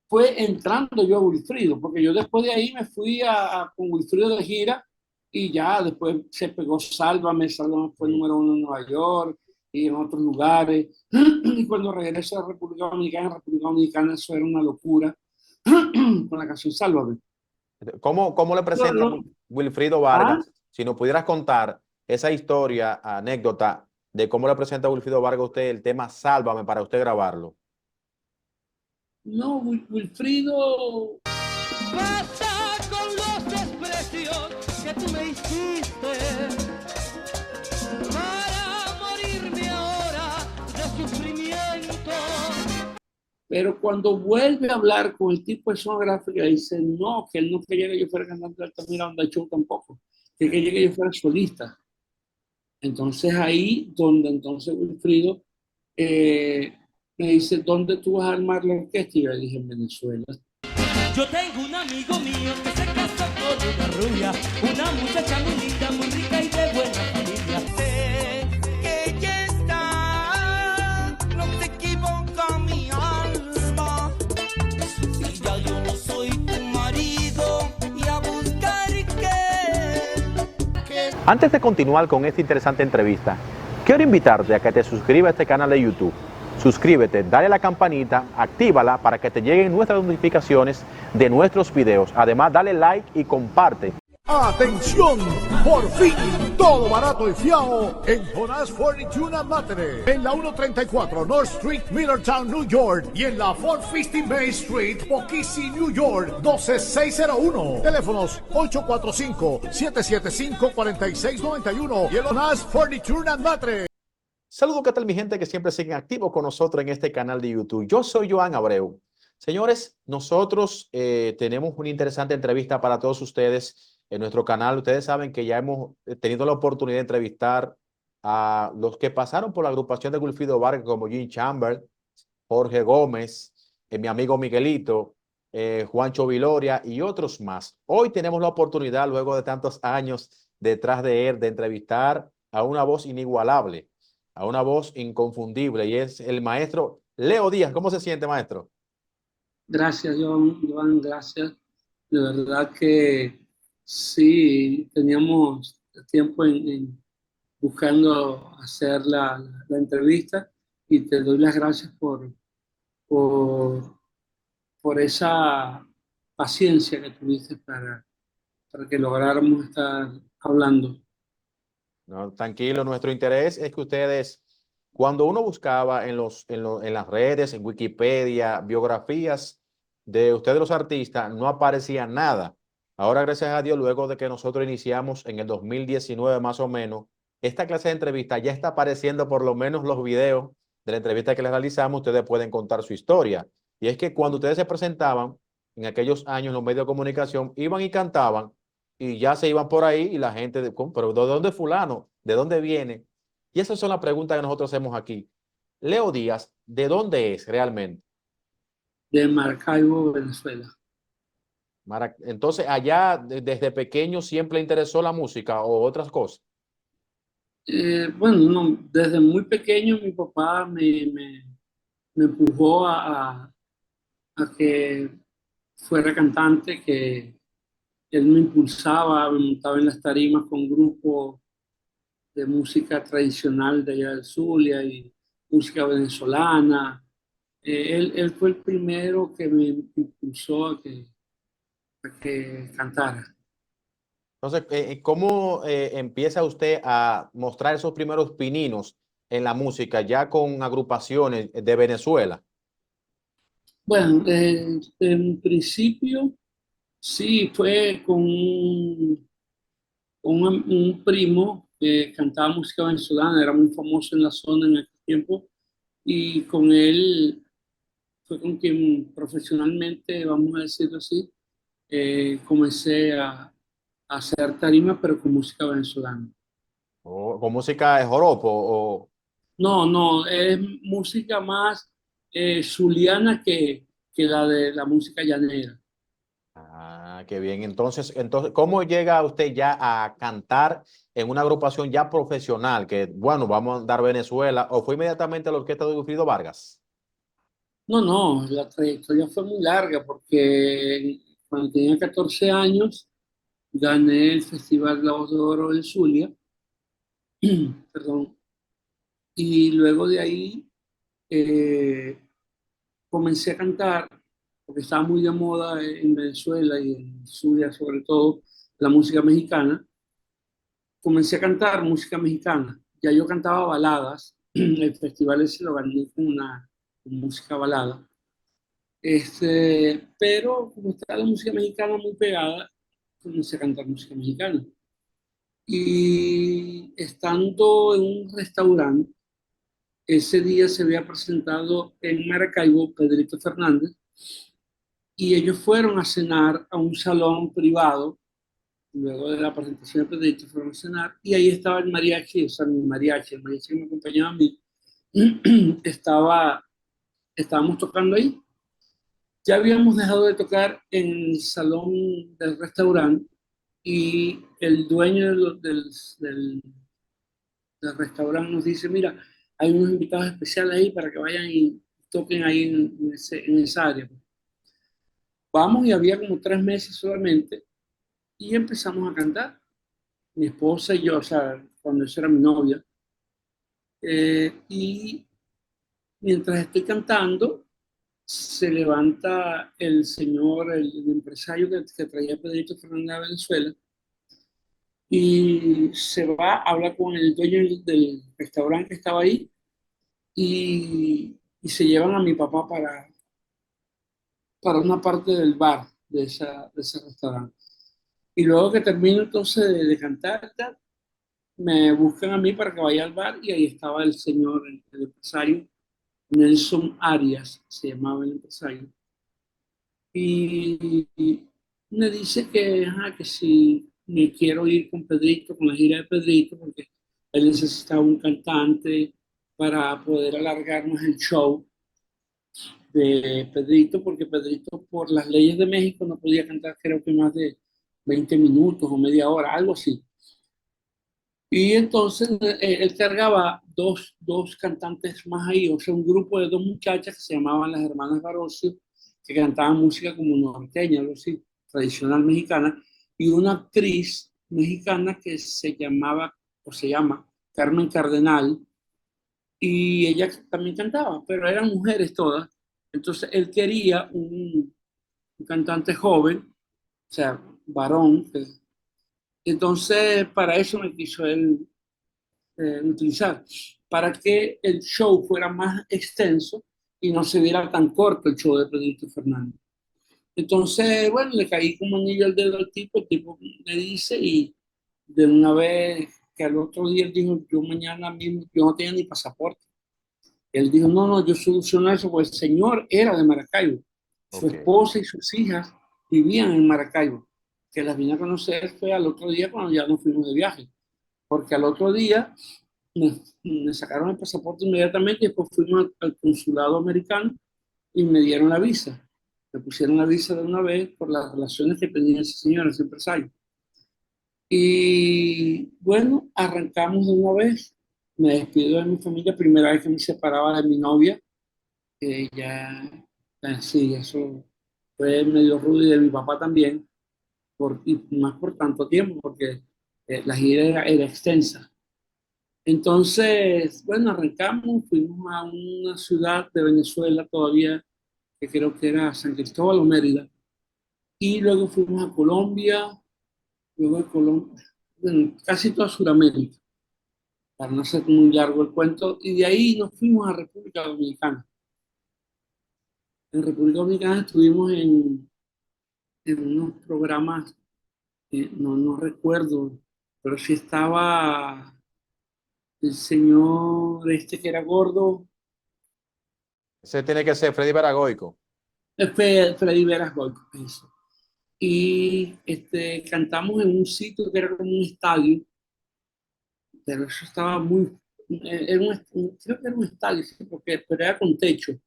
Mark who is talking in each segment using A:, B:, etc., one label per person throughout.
A: fue entrando yo a Wilfrido, porque yo después de ahí me fui con Wilfrido de gira y ya después se pegó Sálvame, Sálvame fue número uno en Nueva York y en otros lugares. Y cuando regresé a República Dominicana eso era una locura con la canción Sálvame.
B: ¿Cómo le
A: Lo-
B: presenta
A: lo-
B: Wilfrido
A: ah,
B: Vargas? Si nos pudieras contar esa historia, anécdota de cómo le presenta Wilfrido Vargas a usted el tema Sálvame para usted grabarlo.
A: no, Wilfrido,
C: Basta con los desprecios que tú me hiciste para morirme ahora de sufrimiento.
A: pero cuando vuelve a hablar con el tipo de sonográfica, dice no, que él no quería que yo fuera cantante de Altamira Onda Show tampoco, que quería que yo fuera solista. Entonces ahí donde entonces Wilfrido me dice, ¿dónde tú vas a armar la orquesta? Y yo le dije, en Venezuela.
C: Yo tengo un amigo mío que se casó con una rubia, una muchacha muy linda, muy rica y de buena familia. Sé que ella está, no se equivoca mi alma. Si ya yo no soy tu marido y a buscar qué.
B: Antes de continuar con esta interesante entrevista, quiero invitarte a que te suscribas a este canal de YouTube. Suscríbete, dale a la campanita, actívala para que te lleguen nuestras notificaciones de nuestros videos. Además, dale like y comparte.
D: ¡Atención! Por fin, todo barato y fiao en Jonás Furniture and Material. En la 134 North Street, Millertown, New York. Y en la 450 Main Street, Poughkeepsie, New York, 12601. Teléfonos 845-775-4691. Y el Jonás Furniture and Material.
B: Saludos, ¿qué tal mi gente que siempre siguen activos con nosotros en este canal de YouTube? Yo soy Joan Abreu. Señores, nosotros tenemos una interesante entrevista para todos ustedes en nuestro canal. Ustedes saben que ya hemos tenido la oportunidad de entrevistar a los que pasaron por la agrupación de Wilfrido Vargas, como Jim Chambers, Jorge Gómez, mi amigo Miguelito, Juancho Viloria y otros más. Hoy tenemos la oportunidad, luego de tantos años detrás de él, de entrevistar a una voz inigualable, a una voz inconfundible, y es el maestro Leo Díaz. ¿Cómo se siente, maestro?
A: Gracias, Joan, gracias. De verdad que sí, teníamos tiempo en buscando hacer la entrevista y te doy las gracias por, por esa paciencia que tuviste para que lográramos estar hablando.
B: No, tranquilo, nuestro interés es que ustedes, cuando uno buscaba en las redes, en Wikipedia, biografías de ustedes los artistas, no aparecía nada. Ahora, gracias a Dios, luego de que nosotros iniciamos en el 2019 más o menos, esta clase de entrevista ya está apareciendo por lo menos los videos de la entrevista que les realizamos, ustedes pueden contar su historia. Y es que cuando ustedes se presentaban en aquellos años en los medios de comunicación, iban y cantaban y ya se iban por ahí y la gente, pero ¿de dónde es fulano? ¿De dónde viene? Y esas son las preguntas que nosotros hacemos aquí. Leo Díaz, ¿de dónde es realmente?
A: De Maracaibo, Venezuela.
B: Entonces, allá desde pequeño siempre le interesó la música o otras cosas.
A: Bueno, no, desde muy pequeño mi papá me empujó a que fuera cantante, que él me impulsaba, me montaba en las tarimas con grupos de música tradicional de allá del Zulia y música venezolana. Él fue el primero que me impulsó a que cantara.
B: Entonces, ¿cómo empieza usted a mostrar esos primeros pininos en la música ya con agrupaciones de Venezuela?
A: Bueno, en principio sí fue un primo que cantaba música venezolana, era muy famoso en la zona en aquel tiempo, y con él fue con quien profesionalmente, vamos a decirlo así, comencé a hacer tarima, pero con música venezolana.
B: ¿O con música de joropo? O,
A: No, no, es música más zuliana que la de la música llanera.
B: qué bien. Entonces, ¿cómo llega usted ya a cantar en una agrupación ya profesional? Que, bueno, vamos a dar Venezuela, ¿o fue inmediatamente a la orquesta de Wilfrido Vargas?
A: No, no, la trayectoria fue muy larga porque cuando tenía 14 años gané el Festival La Voz de Oro en Zulia, perdón, y luego de ahí eh, comencé a cantar, porque estaba muy de moda en Venezuela y en Zulia sobre todo, la música mexicana. Comencé a cantar música mexicana. Ya yo cantaba baladas, el festival ese lo gané con música balada. Pero como estaba la música mexicana muy pegada, comencé a cantar música mexicana. Y estando en un restaurante, ese día se había presentado en Maracaibo Pedrito Fernández y ellos fueron a cenar a un salón privado. Luego de la presentación de Pedrito fueron a cenar y ahí estaba el mariachi, o sea, el mariachi que me acompañaba a mí, estábamos tocando ahí. Ya habíamos dejado de tocar en el salón del restaurante y el dueño del restaurante nos dice, mira, hay unos invitados especiales ahí para que vayan y toquen ahí en esa área. Vamos y había como 3 meses solamente y empezamos a cantar. Mi esposa y yo, o sea, cuando esa era mi novia. Y mientras estoy cantando, se levanta el señor, el empresario que traía a Pedrito Fernández a Venezuela, y se va a hablar con el dueño del restaurante que estaba ahí, y se llevan a mi papá para una parte del bar de ese restaurante. Y luego que termino entonces de cantar, tal, me buscan a mí para que vaya al bar y ahí estaba el señor, el empresario, Nelson Arias, se llamaba el empresario. Y me dice que, ajá, que si me quiero ir con Pedrito, con la gira de Pedrito, porque él necesitaba un cantante para poder alargar más el show de Pedrito, porque Pedrito, por las leyes de México, no podía cantar, creo que más de 20 minutos o media hora, algo así. Y entonces él cargaba dos cantantes más ahí, o sea, un grupo de dos muchachas que se llamaban las hermanas Barocio, que cantaban música como norteña, algo así, tradicional mexicana, y una actriz mexicana que se llamaba, o se llama, Carmen Cardenal, y ella también cantaba, pero eran mujeres todas. Entonces él quería un cantante joven, o sea, varón. Entonces, para eso me quiso él utilizar, para que el show fuera más extenso y no se viera tan corto el show de Pedrito Fernández. Entonces, bueno, le caí como anillo al dedo al tipo, el tipo me dice y de una vez que al otro día él dijo, yo mañana mismo, yo no tenía ni pasaporte. Él dijo, no, no, yo soluciono eso, pues el señor era de Maracaibo. Su
B: Ok.
A: esposa y sus hijas vivían en Maracaibo. Que las vine a conocer fue al otro día cuando ya nos fuimos de viaje. Porque al otro día me sacaron el pasaporte inmediatamente y después fuimos al consulado americano y me dieron la visa. Me pusieron la visa de una vez por las relaciones que tenía ese señor, ese empresario. Y bueno, arrancamos de una vez. Me despido de mi familia, primera vez que me separaba de mi novia. Sí, eso fue medio rudo y de mi papá también, y más por tanto tiempo, porque la gira era extensa. Entonces, bueno, arrancamos, fuimos a una ciudad de Venezuela todavía, que creo que era San Cristóbal o Mérida, y luego fuimos a Colombia, luego de Colombia, bueno, casi toda Sudamérica, para no ser muy largo el cuento, y de ahí nos fuimos a República Dominicana. En República Dominicana estuvimos en unos programas, no recuerdo, pero sí estaba el señor este que era gordo,
B: Ese tiene que ser Freddy Veragoico.
A: Freddy Veras Goico, eso. Y cantamos en un sitio que era como un estadio, pero eso estaba muy, creo que era un estadio, sí, pero era con techo.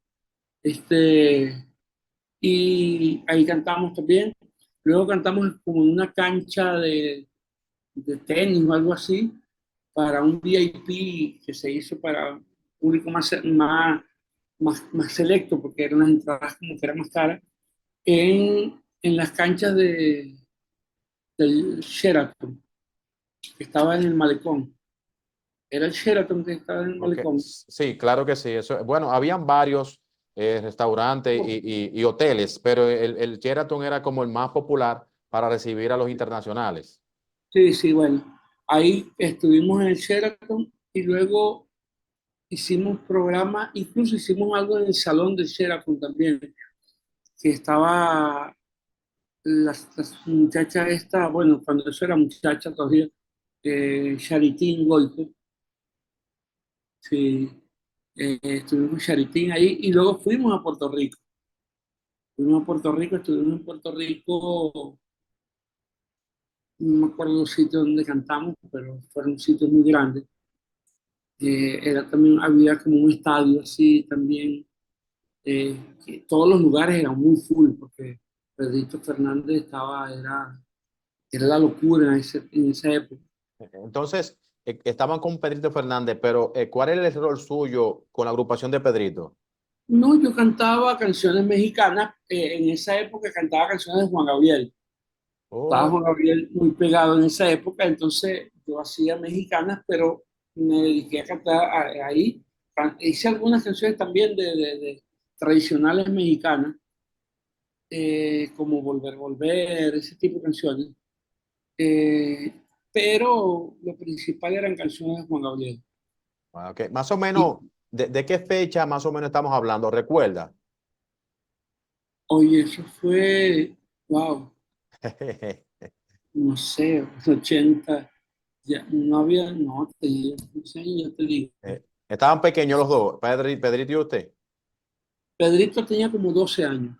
A: Y ahí cantamos también. Luego cantamos como en una cancha de tenis o algo así, para un VIP que se hizo para público más selecto, porque eran las entradas como que eran más caras, en las canchas del Sheraton, que estaba en el malecón. Era el Sheraton que estaba en el
B: Ok,
A: malecón.
B: sí, claro que sí. Eso, bueno, habían varios restaurantes y hoteles, pero el Sheraton era como el más popular para recibir a los internacionales.
A: Sí, sí, bueno. Ahí estuvimos en el Sheraton y luego hicimos programa, incluso hicimos algo en el salón del Sheraton también, que estaba las muchachas esta, bueno, cuando eso era muchacha todavía, Charitín Goico, sí, estuvimos en Charitín ahí y luego fuimos a Puerto Rico. Fuimos a Puerto Rico, estuvimos en Puerto Rico, no me acuerdo los sitios donde cantamos, pero fueron sitios muy grandes. Era también, había como un estadio así también, que todos los lugares eran muy full, porque Pedrito Fernández era la locura en esa época.
B: Entonces, estaban con Pedrito Fernández, pero ¿cuál era el rol suyo con la agrupación de Pedrito?
A: No, yo cantaba canciones mexicanas, en esa época cantaba canciones de Juan Gabriel. Estaba
B: Oh,
A: Juan Gabriel muy pegado en esa época, entonces yo hacía mexicanas, pero me dediqué a cantar ahí. Hice algunas canciones también de tradicionales mexicanas, como Volver, Volver, ese tipo de canciones. Eh, pero lo principal eran canciones de Juan Gabriel.
B: ok. Más o menos,
A: Y
B: de qué fecha más o menos estamos hablando? ¿Recuerda?
A: oye, eso fue, wow, no sé, 80, ya no había, no, no sé, yo te digo.
B: Estaban pequeños los dos, Pedrito y usted.
A: Pedrito tenía como 12 años.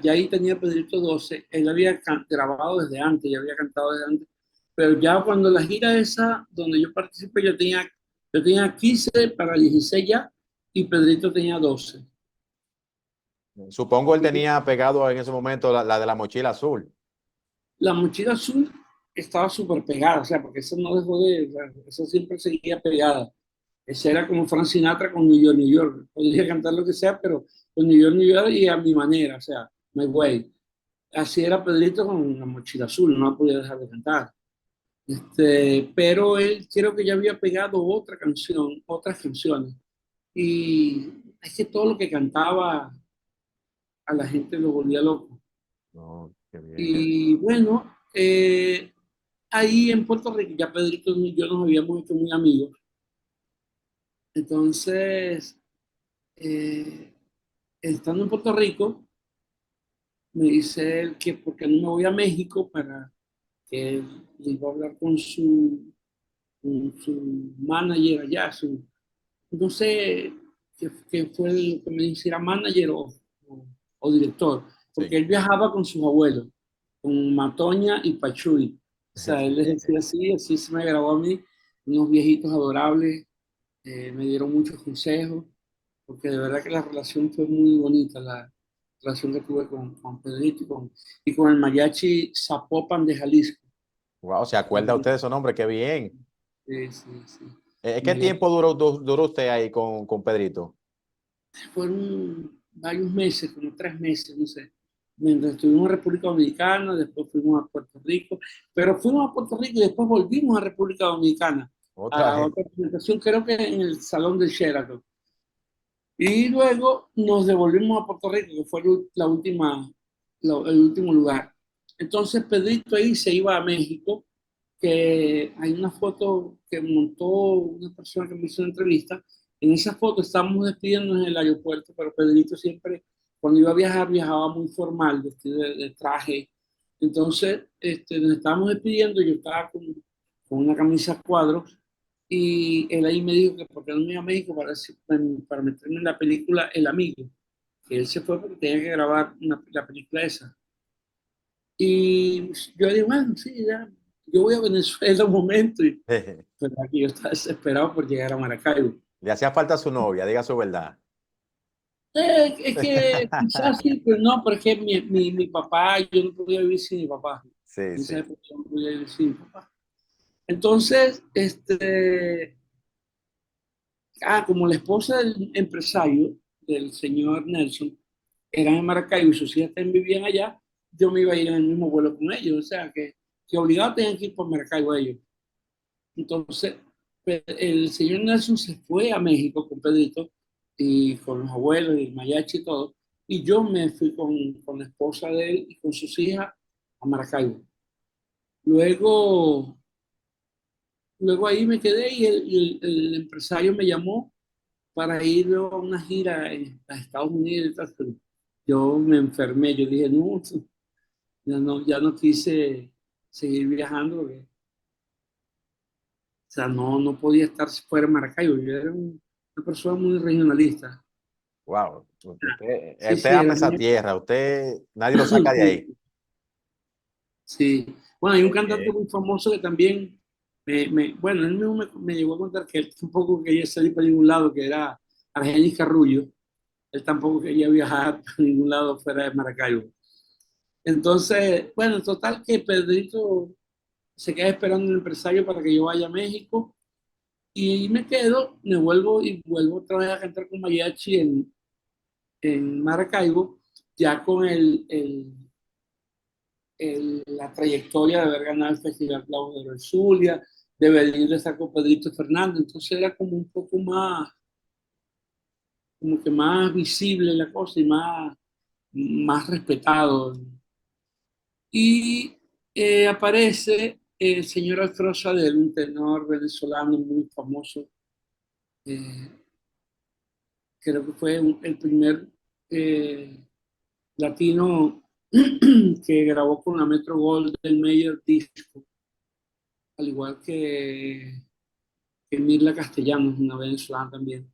A: Ya ahí tenía Pedrito 12. Él había grabado desde antes, ya había cantado desde antes. Pero ya cuando la gira esa, donde yo participé, yo tenía 15 para 16 ya, y Pedrito tenía 12.
B: Supongo él tenía pegado en ese momento la de la mochila azul.
A: La mochila azul estaba súper pegada, o sea, porque eso no dejó o sea, eso siempre seguía pegada. Ese era como Frank Sinatra con New York, New York. Podría cantar lo que sea, pero con New York, New York y a mi manera, o sea, my way. Así era Pedrito con la mochila azul, no podía dejar de cantar. Pero él creo que ya había pegado otra canción, otras canciones. Y es que todo lo que cantaba a la gente lo volvía loco.
B: No, qué bien.
A: Y bueno, ahí en Puerto Rico ya Pedrito y yo nos habíamos hecho muy amigos. Entonces, eh, estando en Puerto Rico, me dice él que por qué no me voy a México para que él iba a hablar con su manager allá, no sé qué fue el que me dice, era manager o director, porque
B: Sí.
A: él viajaba con sus abuelos, con Matoña y Pachuy. O sea, él les decía así, así se me grabó a mí, unos viejitos adorables, me dieron muchos consejos, porque de verdad que la relación fue muy bonita, la relación que tuve con Pedrito y con el mariachi Zapopan de Jalisco.
B: Wow, ¿se acuerda usted de su nombre? Qué bien.
A: Sí, sí, sí.
B: ¿Qué
A: Mariachi.
B: tiempo duró usted ahí con Pedrito?
A: Fueron varios meses, como 3 meses, no sé. Mientras estuvimos en República Dominicana, después fuimos a Puerto Rico, pero fuimos a Puerto Rico y después volvimos a República Dominicana,
B: Otra
A: a
B: gente.
A: otra presentación, creo que en el Salón del Sheraton. Y luego nos devolvimos a Puerto Rico, que fue el último lugar. Entonces Pedrito ahí se iba a México, que hay una foto que montó una persona que me hizo una entrevista. En esa foto estábamos despidiéndonos en el aeropuerto, pero Pedrito siempre, cuando iba a viajar, viajaba muy formal, vestido de traje. Entonces, nos estábamos despidiendo, yo estaba con una camisa a cuadros, y él ahí me dijo que por qué no me iba a México para meterme en la película El Amigo, que él se fue porque tenía que grabar la película esa. Y yo dije, bueno, sí, ya, yo voy a Venezuela un momento, pero aquí yo estaba desesperado por llegar a Maracaibo.
B: Le hacía falta a su novia, diga su verdad.
A: Es que quizás sí, pero no, porque mi papá, yo no podía vivir sin mi papá.
B: Sí,
A: En esa
B: sí.
A: época yo no podía vivir sin mi papá. Entonces, como la esposa del empresario, del señor Nelson, eran en Maracaibo y sus hijas también vivían allá, yo me iba a ir en el mismo vuelo con ellos, o sea que obligado tenían que ir por Maracaibo ellos. Entonces, el señor Nelson se fue a México con Pedrito y con los abuelos y el mariachi y todo, y yo me fui con la esposa de él y con sus hijas a Maracaibo. Luego, luego ahí me quedé y el empresario me llamó para ir luego a una gira a Estados Unidos y tal, pero yo me enfermé, yo dije, no, ya no quise seguir viajando, porque, o sea, no podía estar fuera de Maracaibo, yo era una persona muy regionalista.
B: Wow. Usted,
A: Sí,
B: usted
A: sí,
B: ama esa tierra, usted, nadie lo saca de ahí.
A: sí. Bueno, hay un cantante
B: Eh,
A: muy famoso que también, bueno, él mismo me llegó a contar que él tampoco quería salir para ningún lado, que era Argenis Carrullo. Él tampoco quería viajar para ningún lado fuera de Maracaibo. Entonces, bueno, total que Pedrito se queda esperando el empresario para que yo vaya a México y me quedo, me vuelvo y vuelvo otra vez a cantar con mariachi en Maracaibo, ya con la trayectoria de haber ganado el Festival Clavos de Zulia, de venir de estar con Pedrito Fernández, entonces era como un poco más, como que más visible la cosa y más respetado. Y aparece el señor Alfredo Sadel, un tenor venezolano muy famoso, eh, creo que fue el primer eh, latino que grabó con la Metro Goldwyn Mayer disco, al igual que Mirla Castellanos, una venezolana también.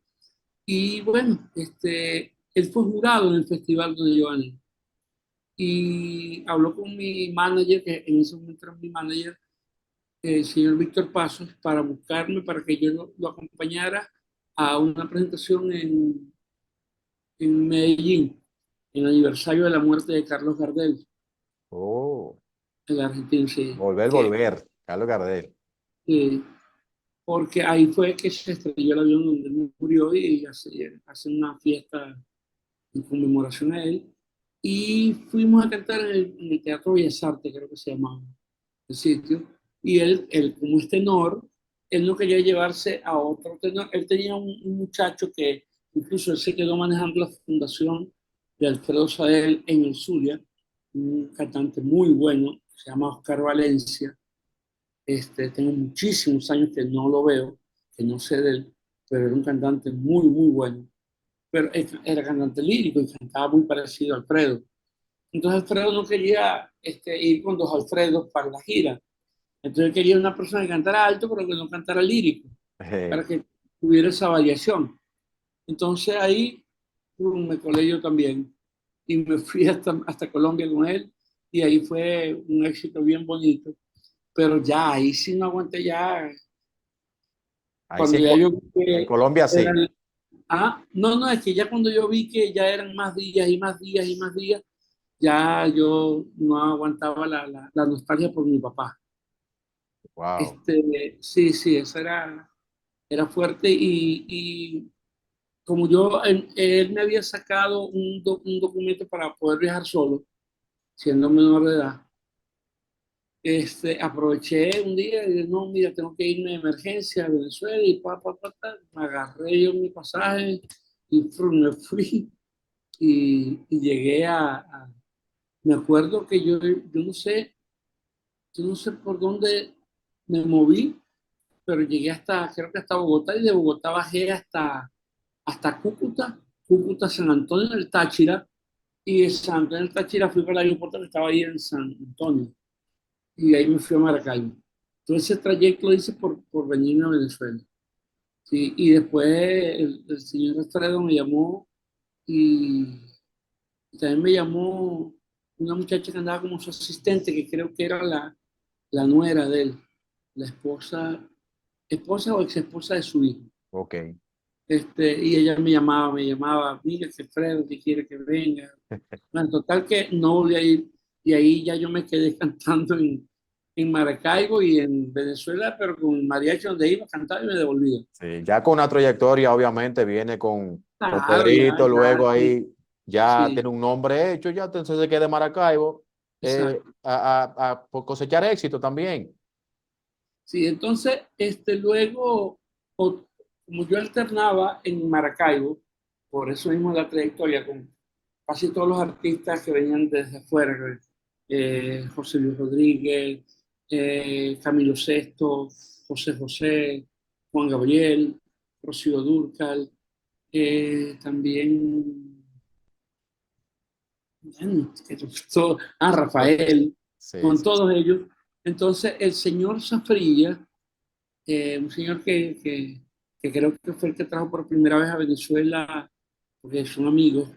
A: Y bueno, él fue jurado en el festival donde yo gané. Y habló con mi manager, que en ese momento era mi manager, el señor Víctor Pasos, para buscarme, para que yo lo acompañara a una presentación en Medellín, en el aniversario de la muerte de Carlos Gardel,
B: oh,
A: el argentino, sí,
B: volver, Carlos Gardel.
A: que- porque ahí fue que se estrelló el avión donde él murió y hacen una fiesta en conmemoración a él. Y fuimos a cantar en el Teatro Bellas Artes, creo que se llamaba el sitio, y él como es tenor, él no quería llevarse a otro tenor, él tenía un muchacho que incluso él se quedó manejando la fundación de Alfredo Sadel en el Zulia, un cantante muy bueno, se llama Oscar Valencia. Tengo muchísimos años que no lo veo, que no sé de él, pero era un cantante muy, muy bueno. Pero era cantante lírico y cantaba muy parecido a Alfredo. Entonces Alfredo no quería ir con dos Alfredos para la gira. Entonces quería una persona que cantara alto, pero que no cantara lírico, para que tuviera esa variación. Entonces ahí me colé yo también y me fui hasta Colombia con él y ahí fue un éxito bien bonito. Pero ya, ahí sí no aguanté ya,
B: Ahí sí,
A: cuando ya yo vi
B: en
A: que
B: Colombia
A: era
B: sí.
A: no, es que ya cuando yo vi que ya eran más días y más días y más días, ya yo no aguantaba la nostalgia por mi papá.
B: Wow.
A: Sí, sí, eso era fuerte y como él me había sacado un documento para poder viajar solo, siendo menor de edad, aproveché un día y dije, no, mira, tengo que irme de emergencia a Venezuela y me agarré yo mi pasaje y me fui y llegué me acuerdo que yo no sé por dónde me moví, pero llegué creo que hasta Bogotá y de Bogotá bajé hasta Cúcuta, San Antonio del Táchira, y de San Antonio del Táchira fui para el aeropuerto que estaba ahí en San Antonio, y de ahí me fui a Maracaibo. Todo ese trayecto lo hice por venirme a Venezuela. Sí, y después el señor Alfredo me llamó y también me llamó una muchacha que andaba como su asistente, que creo que era la nuera de él, la esposa o ex esposa de su hijo.
B: Ok.
A: Y ella me llamaba, mira que Fredo que quiere que venga. Bueno, total que no volví a ir y ahí ya yo me quedé cantando en Maracaibo y en Venezuela, pero con el mariachi donde iba, cantaba y me devolvía.
B: Sí, ya con una trayectoria, obviamente, viene con
A: Claro, ya,
B: Pedrito, luego
A: sí,
B: ahí ya
A: sí,
B: tiene un nombre hecho, ya entonces se queda en Maracaibo
A: exacto.
B: por cosechar éxito también.
A: Sí, entonces, luego, como yo alternaba en Maracaibo, por eso mismo la trayectoria con casi todos los artistas que venían desde afuera, José Luis Rodríguez, Camilo Sesto, José José, Juan Gabriel, Rocío Dúrcal, también, bueno, Rafael,
B: Sí,
A: con
B: sí, sí.
A: todos ellos. Entonces, el señor Zafrilla, un señor que creo que fue el que trajo por primera vez a Venezuela, porque son amigos,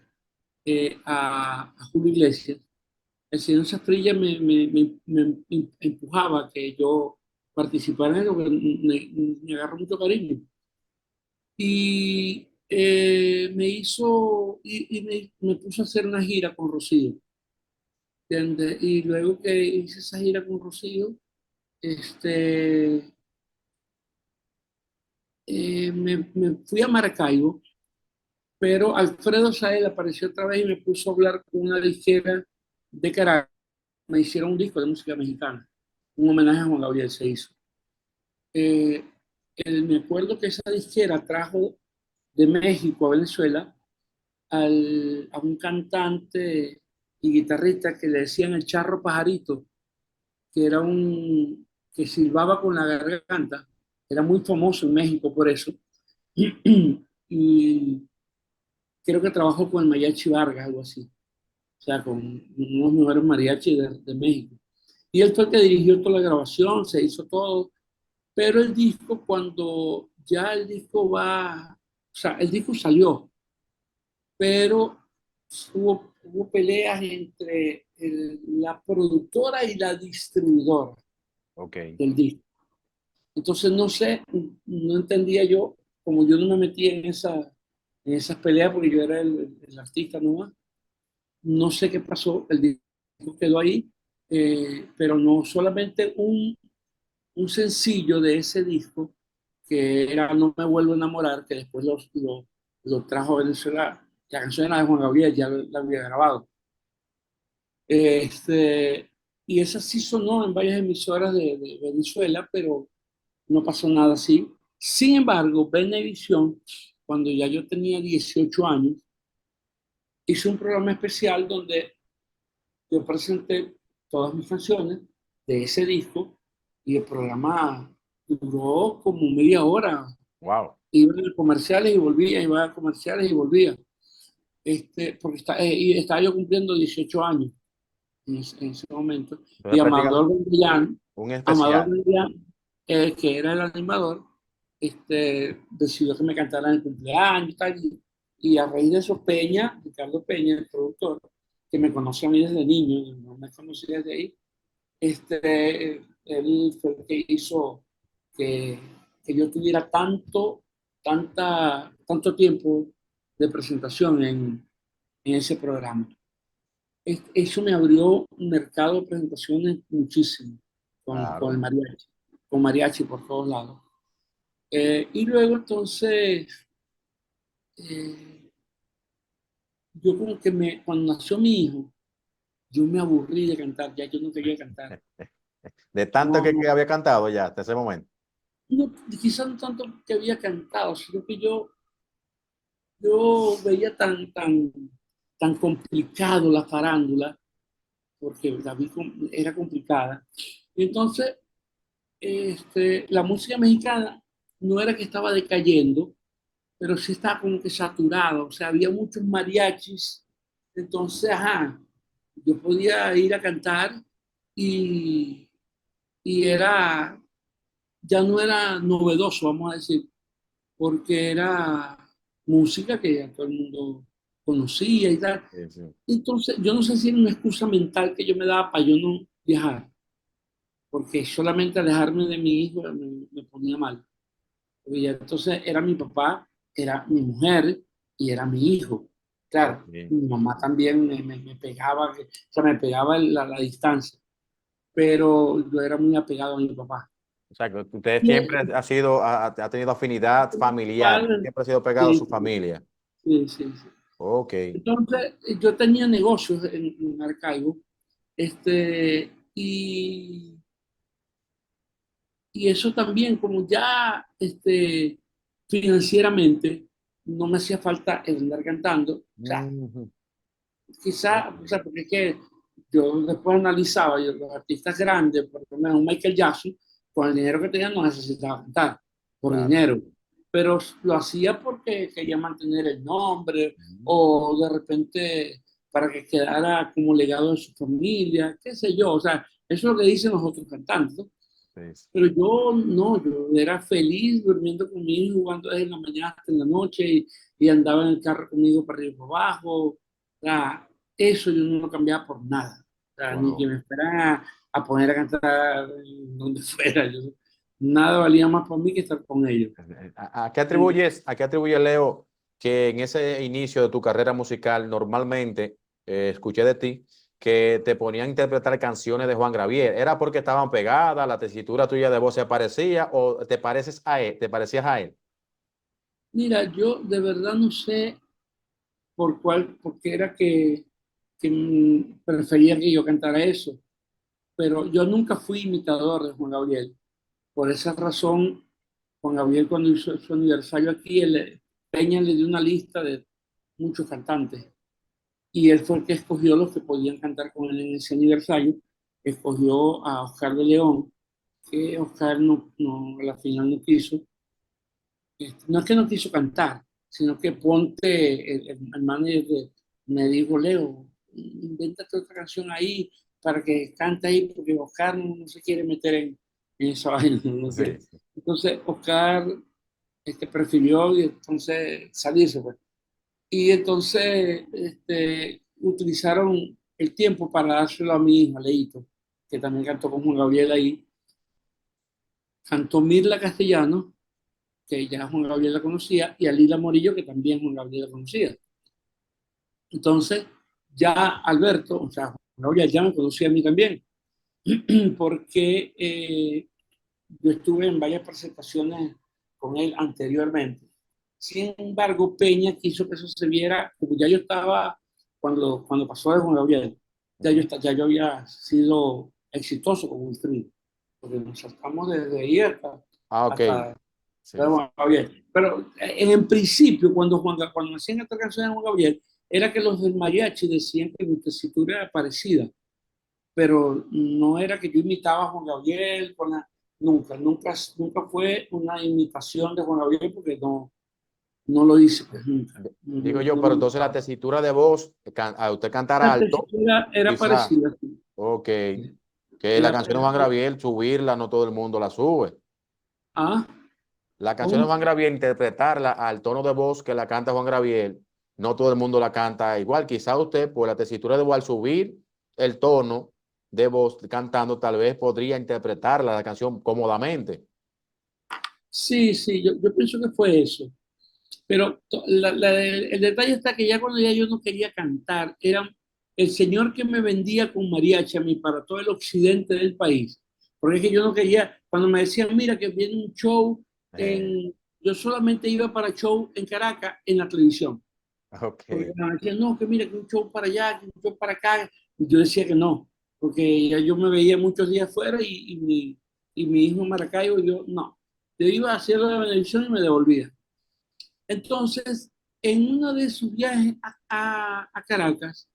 A: a Julio Iglesias. El señor Zafrilla me empujaba a que yo participara en eso, porque me agarró mucho cariño. Y me puso a hacer una gira con Rocío, ¿entiendes? Y luego que hice esa gira con Rocío, este, me fui a Maracaibo, pero Alfredo Saed apareció otra vez y me puso a hablar con una disquera de Caracas. Me hicieron un disco de música mexicana, un homenaje a Juan Gabriel se hizo. Eh, Me acuerdo que esa disquera trajo de México a Venezuela a un cantante y guitarrista que le decían el Charro Pajarito, que era un que silbaba con la garganta, era muy famoso en México por eso, y creo que trabajó con el Mariachi Vargas, algo así, o sea, con unos mejores mariachis de México. Y él fue el que dirigió toda la grabación, se hizo todo, pero el disco, cuando ya el disco va, o sea, el disco salió, pero hubo peleas entre la productora y la distribuidora
B: Ok.
A: del disco. Entonces, no sé, no entendía yo, como yo no me metí en esas peleas porque yo era el artista nomás, no sé qué pasó, el disco quedó ahí, pero no solamente un sencillo de ese disco, que era No me vuelvo a enamorar, que después lo trajo a Venezuela. La canción era de Juan Gabriel, ya la había grabado. Este, y esa sí sonó en varias emisoras de Venezuela, pero no pasó nada así. Sin embargo, Venevisión, cuando ya yo tenía 18 años, hizo un programa especial donde yo presenté todas mis canciones de ese disco y el programa duró como media hora.
B: Wow.
A: Iba a comerciales y volvía, iba a comerciales y volvía. Porque y estaba yo cumpliendo 18 años en ese momento. Y
B: Entonces, prácticamente un
A: Amador
B: especial.
A: Bandillán, que era el animador, decidió que me cantara en el cumpleaños y tal. Y a raíz de eso, Ricardo Peña, el productor, que me conoció a mí desde niño, no me conocía desde ahí, él fue el que hizo que, que yo tuviera tanto tiempo de presentación en ese programa. Eso me abrió un mercado de presentaciones muchísimo con el
B: Claro.
A: mariachi, con mariachi por todos lados. Y luego entonces, eh, yo como que cuando nació mi hijo, yo me aburrí de cantar, ya yo no quería cantar.
B: De tanto
A: No,
B: que había cantado ya hasta ese momento.
A: no, quizás no tanto que había cantado, sino que yo veía tan complicado la farándula, porque la era complicada. Y entonces, la música mexicana no era que estaba decayendo, pero sí estaba como que saturado, o sea, había muchos mariachis, entonces, ajá, yo podía ir a cantar y, y ya no era novedoso, vamos a decir, porque era música que ya todo el mundo conocía y tal.
B: Sí, sí.
A: Entonces, yo no sé si era una excusa mental que yo me daba para yo no viajar, porque solamente alejarme de mi hijo me ponía mal. Porque ya entonces era mi papá, era mi mujer y era mi hijo. Claro,
B: Ok.
A: mi mamá también me pegaba, o sea, me pegaba la distancia. pero yo era muy apegado a mi papá.
B: O sea, que usted
A: Y
B: siempre ha tenido afinidad familiar,
A: padre,
B: siempre ha sido pegado a
A: sí,
B: su familia.
A: sí, sí, sí.
B: Ok.
A: Entonces, yo tenía negocios en Maracaibo, y eso también, como ya financieramente no me hacía falta el andar cantando, o sea,
B: Ujú.
A: quizá, o
B: Ok.
A: sea, porque es que yo después analizaba, yo, los artistas grandes, por lo menos Michael Jackson, con el dinero que tenía no necesitaba cantar, por
B: Claro.
A: dinero, pero lo hacía porque quería mantener el nombre
B: Ujú.
A: o de repente para que quedara como legado de su familia, qué sé yo, o sea, eso es lo que dicen los otros cantantes, ¿no?
B: Sí, sí.
A: Pero yo no, yo era feliz durmiendo con mi hijo, jugando desde la mañana hasta la noche y andaba en el carro conmigo para arriba y para abajo. O sea, eso yo no lo cambiaba por nada. O sea, ni que
B: Wow.
A: me esperan a poner a cantar donde fuera. Nada valía más para mí que estar con ellos.
B: A qué atribuye Leo que en ese inicio de tu carrera musical normalmente escuché de ti que te ponían a interpretar canciones de Juan Gabriel? ¿Era porque estaban pegadas, la tesitura tuya de voz se parecía o te pareces a él, te parecías a él?
A: Mira, yo de verdad no sé por qué era que prefería que yo cantara eso, pero yo nunca fui imitador de Juan Gabriel. Por esa razón, Juan Gabriel cuando hizo su aniversario aquí, Peña le dio una lista de muchos cantantes y él fue el que escogió los que podían cantar con él en ese aniversario. Escogió a Oscar de León, que Oscar a la final no quiso. No es que no quiso cantar, sino que Ponte, el manager me dijo, Leo, invéntate otra canción ahí para que cante ahí, porque Oscar no se quiere meter en esa vaina. No
B: Sí,
A: quiere.
B: sí.
A: Entonces Oscar prefirió y entonces salirse, pues. Y entonces utilizaron el tiempo para dárselo a mi hija, Leito, que también cantó con Juan Gabriel ahí. Cantó Mirla Castellano, que ya Juan Gabriel la conocía, y a Lila Morillo, que también Juan Gabriel la conocía. Entonces, ya Alberto, o sea, Juan Gabriel ya me conocía a mí también, porque yo estuve en varias presentaciones con él anteriormente. Sin embargo, Peña quiso que eso se viera, como ya yo estaba, cuando pasó de Juan Gabriel,
B: Ujú.
A: ya yo había sido exitoso como un trío, porque nos saltamos desde ahí
B: Ah, ok.
A: hasta
B: Sí,
A: de
B: sí.
A: Juan Gabriel. Pero en principio, cuando hacían esta canción de Juan Gabriel, era que los del mariachi decían que mi tesitura era parecida, pero no era que yo imitaba a Juan Gabriel, nunca fue una imitación de Juan Gabriel porque no lo hice, pues nunca.
B: Digo yo,
A: No
B: pero
A: me
B: entonces la
A: gustaba.
B: tesitura de voz, a usted cantar
A: La
B: alto,
A: tesitura era
B: quizá,
A: parecida, sí.
B: ok, que la
A: Era,
B: canción de Juan Gabriel, subirla, no todo el mundo la sube.
A: ah,
B: La canción de
A: ¿cómo?
B: Juan Gabriel, interpretarla al tono de voz que la canta Juan Gabriel, no todo el mundo la canta igual. Quizá usted, por la tesitura de voz, al subir el tono de voz cantando, tal vez podría interpretarla la canción cómodamente.
A: Sí, sí, yo pienso que fue eso. Pero el detalle está que ya cuando ya yo no quería cantar, era el señor que me vendía con mariachi a mí para todo el occidente del país. Porque es que yo no quería, cuando me decían, mira, que viene un show,
B: Eh,
A: yo solamente iba para show en Caracas en la televisión. Porque
B: ok,
A: me decían, no, que mira, que un show para allá, que un show para acá. Y yo decía que no, porque ya yo me veía muchos días fuera y mi hijo en Maracaibo, y yo no. Yo iba a hacerlo de la televisión y me devolvía. Entonces, en uno de sus viajes a Caracas,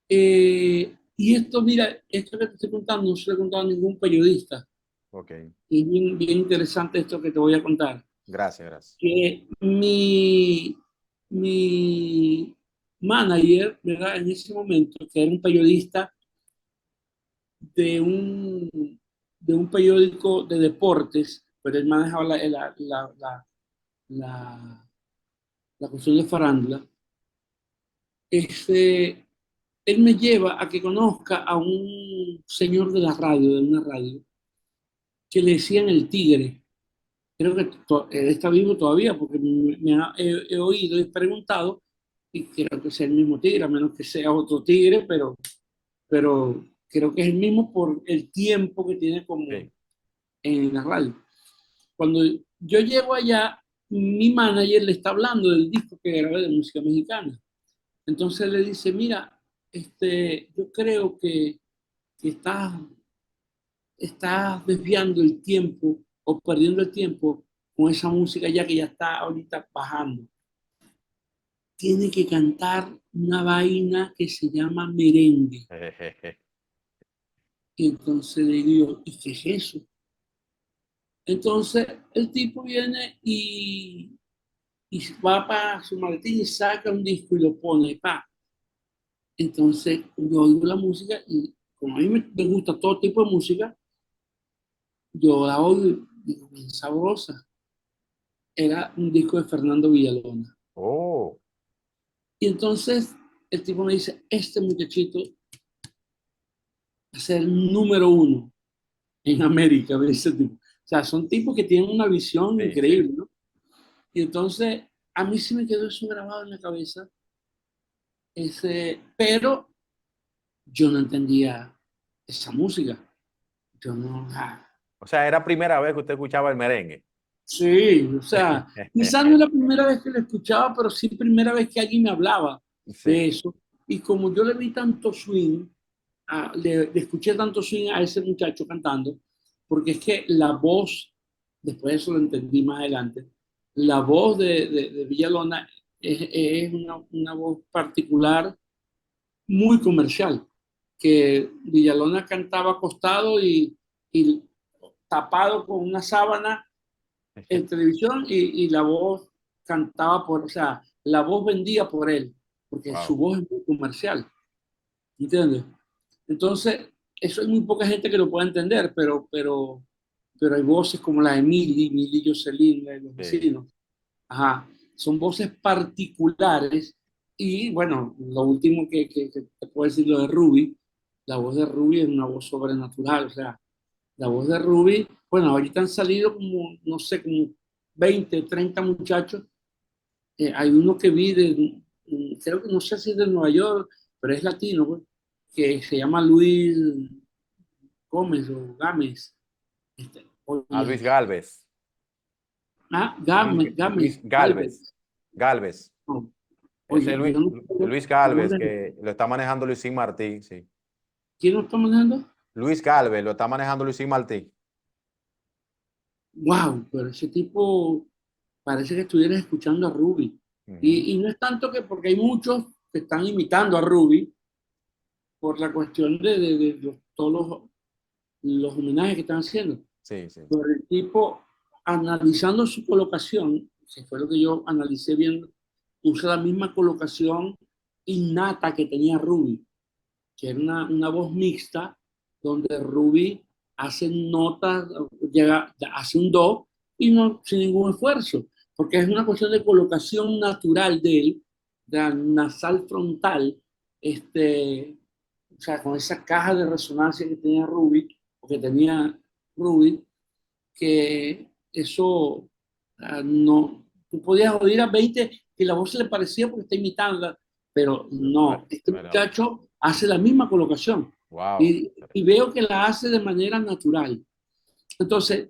A: y esto, mira, esto que te estoy contando no se lo he contado a ningún periodista,
B: ok.
A: y es bien, bien interesante esto que te voy a contar,
B: Gracias, gracias.
A: que mi manager, ¿verdad? En ese momento, que era un periodista de un, de un periódico de deportes, pero él manejaba la, la cuestión de farándula. este, Él me lleva a que conozca a un señor de la radio, de una radio, que le decían el Tigre. Creo que él está vivo todavía porque he oído y preguntado y creo que es el mismo Tigre, a menos que sea otro Tigre, pero creo que es el mismo por el tiempo que tiene como
B: Sí.
A: en la radio. Cuando yo llego allá, mi manager le está hablando del disco que grabé de música mexicana. Entonces le dice, mira, yo creo que estás desviando el tiempo o perdiendo el tiempo con esa música ya que ya está ahorita bajando. Tiene que cantar una vaina que se llama merengue. Y entonces le digo, ¿y qué es eso? Entonces el tipo viene y va para su maletín y saca un disco y lo pone, pa. Entonces yo oigo la música y como a mí me gusta todo tipo de música, yo la oigo y digo, bien sabrosa. Era un disco de Fernando Villalona.
B: Oh,
A: Y entonces el tipo me dice, este muchachito va a ser número uno en América, me dice el tipo. O sea, son tipos que tienen una visión
B: sí, sí.
A: increíble, ¿no? Y entonces a mí sí me quedó eso grabado en la cabeza, pero yo no entendía esa música. Yo no,
B: O sea, era primera vez que usted escuchaba el merengue.
A: sí, o sea, quizás no es la primera vez que lo escuchaba, pero sí primera vez que alguien me hablaba de
B: Sí,
A: eso. Y como yo le vi tanto swing, le escuché tanto swing a ese muchacho cantando, porque es que la voz, después de eso lo entendí más adelante, la voz de Villalona es una voz particular, muy comercial, que Villalona cantaba acostado y tapado con una sábana en televisión y la voz cantaba o sea, la voz vendía por él, porque su
B: wow.
A: voz es muy comercial, ¿entiendes? Entonces, eso hay muy poca gente que lo pueda entender, pero hay voces como la de Mili Jocelyn, la de los
B: Sí.
A: vecinos, ajá, son voces particulares y bueno, lo último que te puedo decir lo de Ruby, la voz de Ruby es una voz sobrenatural, o sea, la voz de Ruby, bueno, ahorita han salido como, no sé, como 20, 30 muchachos. Hay uno que vi creo que no sé si es de Nueva York, pero es latino, pues, que se llama Luis Gómez o Gámez.
B: A Luis
A: Oye,
B: Galvez. Luis
A: Gámez,
B: Galvez.
A: Galvez.
B: Galvez.
A: No,
B: Ese es
A: oye, yo no sé
B: Luis
A: el
B: Galvez,
A: nombre.
B: que lo está manejando Luisín Martí, sí.
A: ¿Quién lo está manejando?
B: Luis Galvez lo está manejando Luisín Martí.
A: Wow, pero ese tipo parece que estuvieras escuchando a Ruby.
B: Ujú.
A: Y no es tanto que, porque hay muchos que están imitando a Ruby por la cuestión de todos los homenajes que están haciendo.
B: Sí, sí.
A: Pero el tipo, analizando su colocación, que fue lo que yo analicé bien, usa la misma colocación innata que tenía Ruby, que era una voz mixta, donde Ruby hace notas, hace un do y no sin ningún esfuerzo, porque es una cuestión de colocación natural de él, de la nasal frontal, o sea, con esa caja de resonancia que tenía Ruby, o que tenía Ruby, que eso no, tú podías oír a 20 que la voz se le parecía porque está imitando, pero no, este
B: Pero,
A: muchacho hace la misma colocación
B: wow.
A: y veo que la hace de manera natural. Entonces,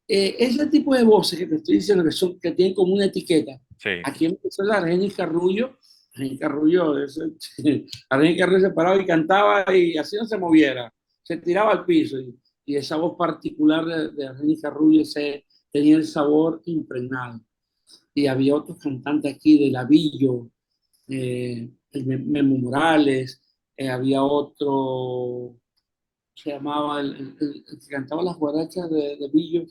A: ese tipo de voces que te estoy diciendo que tienen como una etiqueta,
B: Sí.
A: aquí empezó la Argenis Carrullo, Argenis Carrullo se paraba y cantaba y así no se moviera, se tiraba al piso y esa voz particular de Argenis Carrullo tenía el sabor impregnado. Y había otros cantantes aquí de Lavillo, el Memo Morales, había otro, se llamaba el que cantaba las guarachas de Villo,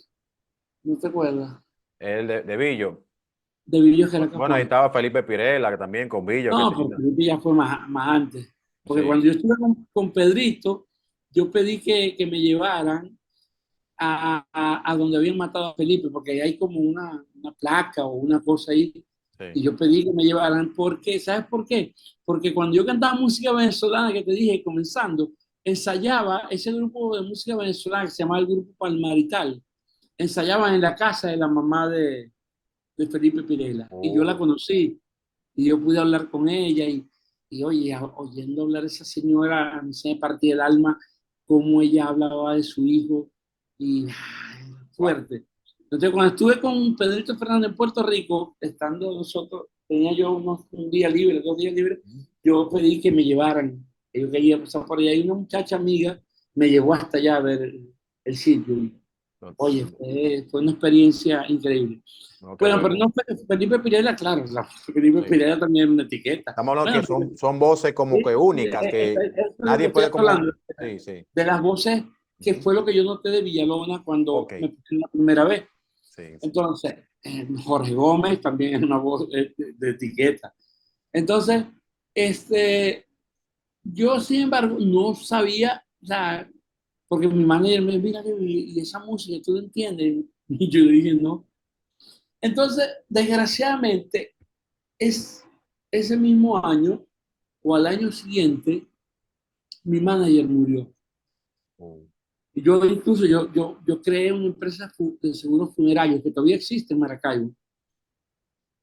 A: ¿no te acuerdas?
B: El de Villo.
A: De Villo que era
B: Bueno, ahí
A: capaz.
B: estaba Felipe Pirela, que también con Villo, que
A: No, pero
B: tenía.
A: Felipe ya fue más antes. Porque
B: Sí,
A: cuando yo estuve con Pedrito, yo pedí que me llevaran a donde habían matado a Felipe, porque hay como una placa o una cosa ahí.
B: sí.
A: Y yo pedí que me llevaran, porque, ¿sabes por qué? Porque cuando yo cantaba música venezolana, que te dije, comenzando, ensayaba ese grupo de música venezolana que se llamaba el Grupo Palmarital. Ensayaban en la casa de la mamá de Felipe Pirela. Y yo la
B: Oh,
A: conocí y yo pude hablar con ella y oye, oyendo hablar esa señora, a mí se me partía el alma cómo ella hablaba de su hijo y fuerte. Entonces, cuando estuve con Pedrito Fernández en Puerto Rico, estando nosotros, tenía yo un día libre, 2 días libres, yo pedí que me llevaran, que yo quería pasar por allá, y una muchacha amiga me llevó hasta allá a ver el sitio. Y, oye, fue una experiencia increíble. Bueno, pero no Felipe Pirela, claro, Felipe Pirela también es una etiqueta.
B: Estamos hablando
A: Bueno,
B: que son voces como que únicas, que
A: eso es lo que
B: nadie
A: estoy
B: puede como...
A: hablando,
B: Sí, sí.
A: de las voces, que fue lo que yo noté de Villalona cuando me puse la primera vez.
B: Sí, sí.
A: Entonces, Jorge Gómez también es una voz de etiqueta. Entonces, yo sin embargo no sabía, o sea, porque mi manager me mira y esa música, ¿tú lo entiendes? Y yo dije, no. Entonces, desgraciadamente, ese mismo año o al año siguiente, mi manager murió. Y yo incluso, yo creé una empresa de seguros funerarios que todavía existe en Maracaibo.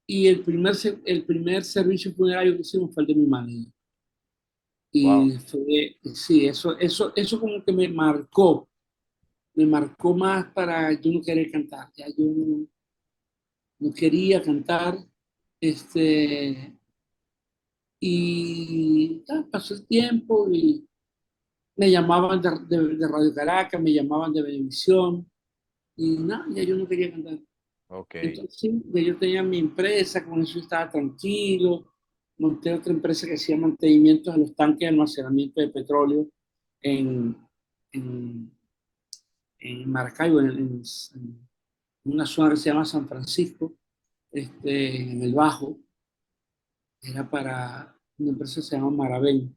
A: Y el primer servicio funerario que hicimos fue el de mi manager. Y
B: Wow.
A: fue, sí, eso como que me marcó más para yo no querer cantar. Ya yo no quería cantar. Y pasó el tiempo y me llamaban de Radio Caracas, me llamaban de Venevisión y nada, ya yo no quería cantar.
B: Ok.
A: Entonces, sí, ya yo tenía mi empresa, con eso estaba tranquilo. Monté otra empresa que hacía mantenimiento de los tanques de almacenamiento de petróleo en, en, en Maracaibo, en una zona que se llama San Francisco, en el Bajo. Era para una empresa que se llama Maravén,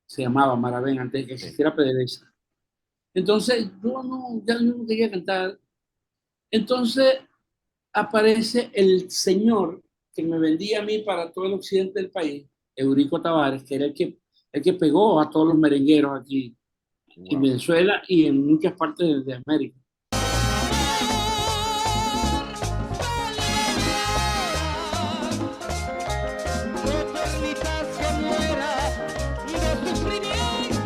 A: se llamaba Maravén antes de que
B: Sí.
A: existiera PDVSA. Entonces, ya yo no quería cantar. Entonces, aparece el señor que me vendía a mí para todo el occidente del país, Eurico Tavares, que era el que pegó a todos los merengueros aquí en
B: Wow.
A: Venezuela y en muchas partes de América.
C: No permitas que muera de sufrimiento.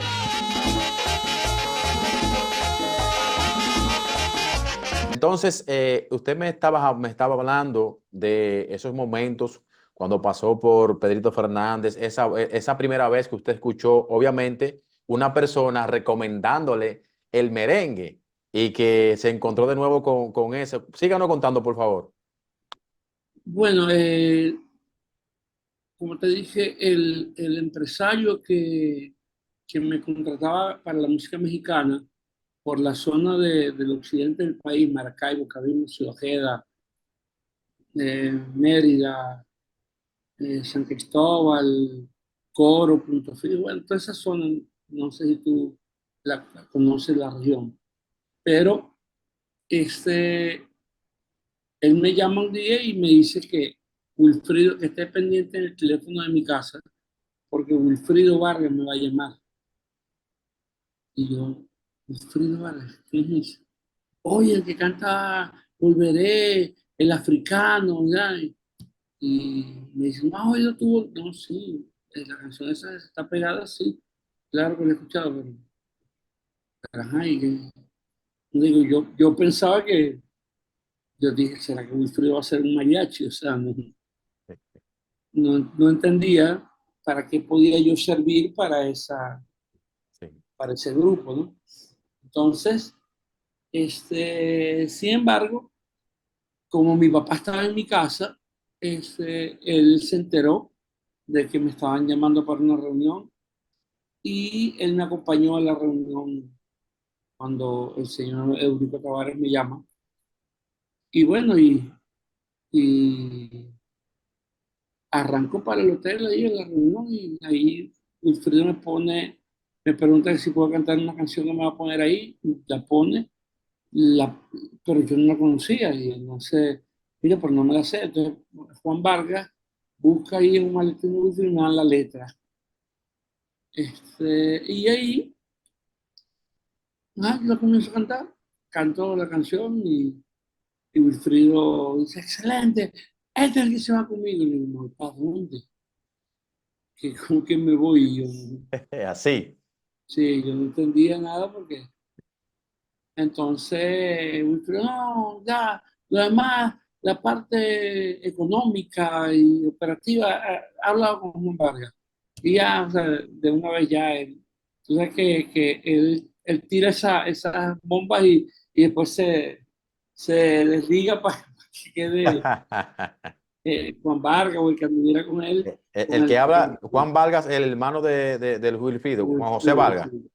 B: Entonces, usted me estaba hablando de esos momentos cuando pasó por Pedrito Fernández, esa primera vez que usted escuchó, obviamente, una persona recomendándole el merengue y que se encontró de nuevo con eso. Síganos contando, por favor.
A: Bueno, como te dije, el empresario que me contrataba para la música mexicana por la zona del occidente del país, Maracaibo, Cabima, Ciudad Ojeda, Mérida, San Cristóbal, Coro, Punto Fijo, bueno, toda esa zona, no sé si tú la conoces la región, pero este, él me llama un día y me dice que Wilfrido, que esté pendiente en el teléfono de mi casa, porque Wilfrido Vargas me va a llamar. Y yo, Wilfrido Vargas, ¿quién es? Oye, el que canta Volveré, el africano, ¿ya? Y me dicen, no, oído tú, no, sí, la canción esa está pegada, sí, claro que la he escuchado, pero ajá, digo, yo pensaba yo dije, ¿será que Wilfrido va a ser un mariachi? O sea, no entendía para qué podía yo servir
B: Sí.
A: para ese grupo, ¿no? Entonces, sin embargo, como mi papá estaba en mi casa, él se enteró de que me estaban llamando para una reunión y él me acompañó a la reunión cuando el señor Eurico Tavares me llama. Y bueno, y arranco para el hotel ahí en la reunión y ahí Wilfrido me pregunta si puedo cantar una canción que me va a poner ahí, la pone, pero yo no la conocía y entonces, mira, pero no me la sé. Entonces Juan Vargas busca ahí en un maletín original la letra. Y ahí la comienzo a cantar, canto la canción y Wilfrido dice, excelente, este es el que se va conmigo. Y le digo, no, ¿para dónde? ¿Con qué me voy? Y yo,
B: Así.
A: Sí, yo no entendía nada porque entonces, Wilfrido, no, ya, lo demás, la parte económica y operativa, ha hablado con Juan Vargas. Y ya, o sea, de una vez ya, tú sabes que él tira esas bombas y después se desliga para que quede Juan Vargas o el que anduviera con él, con
B: El que habla,
A: con
B: Juan Vargas, el hermano del Wilfrido, Juan José
A: Wilfrido,
B: Vargas.
A: sí.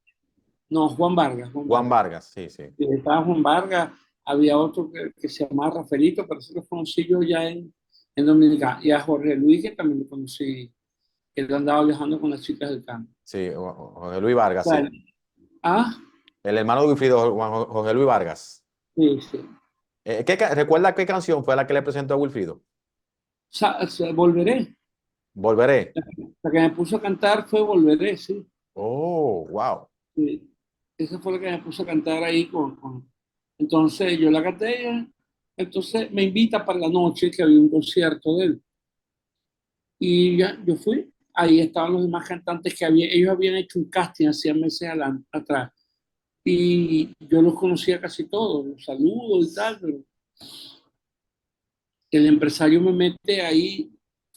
A: No, Juan Vargas, Juan
B: Juan
A: Vargas.
B: Vargas, sí, sí.
A: Estaba Juan Vargas, había otro que se llamaba Rafaelito, pero eso lo conocí yo ya en Dominicana. Y a Jorge Luis, que también lo conocí, que él andaba viajando con las chicas del campo.
B: Sí, José Luis Vargas, sí.
A: Bueno, ah,
B: El hermano de Wilfrido, José Luis Vargas.
A: sí, sí.
B: ¿Recuerda qué canción fue la que le presentó a Wilfrido?
A: Volveré.
B: Volveré.
A: La que me puso a cantar fue Volveré, sí.
B: Oh, wow.
A: Sí. Esa fue la que me puso a cantar ahí Entonces yo la canté, entonces me invita para la noche que había un concierto de él. Y ya, yo fui. Ahí estaban los demás cantantes ellos habían hecho un casting hacía meses atrás. Y yo los conocía casi todos, los saludo y tal, pero el empresario me mete ahí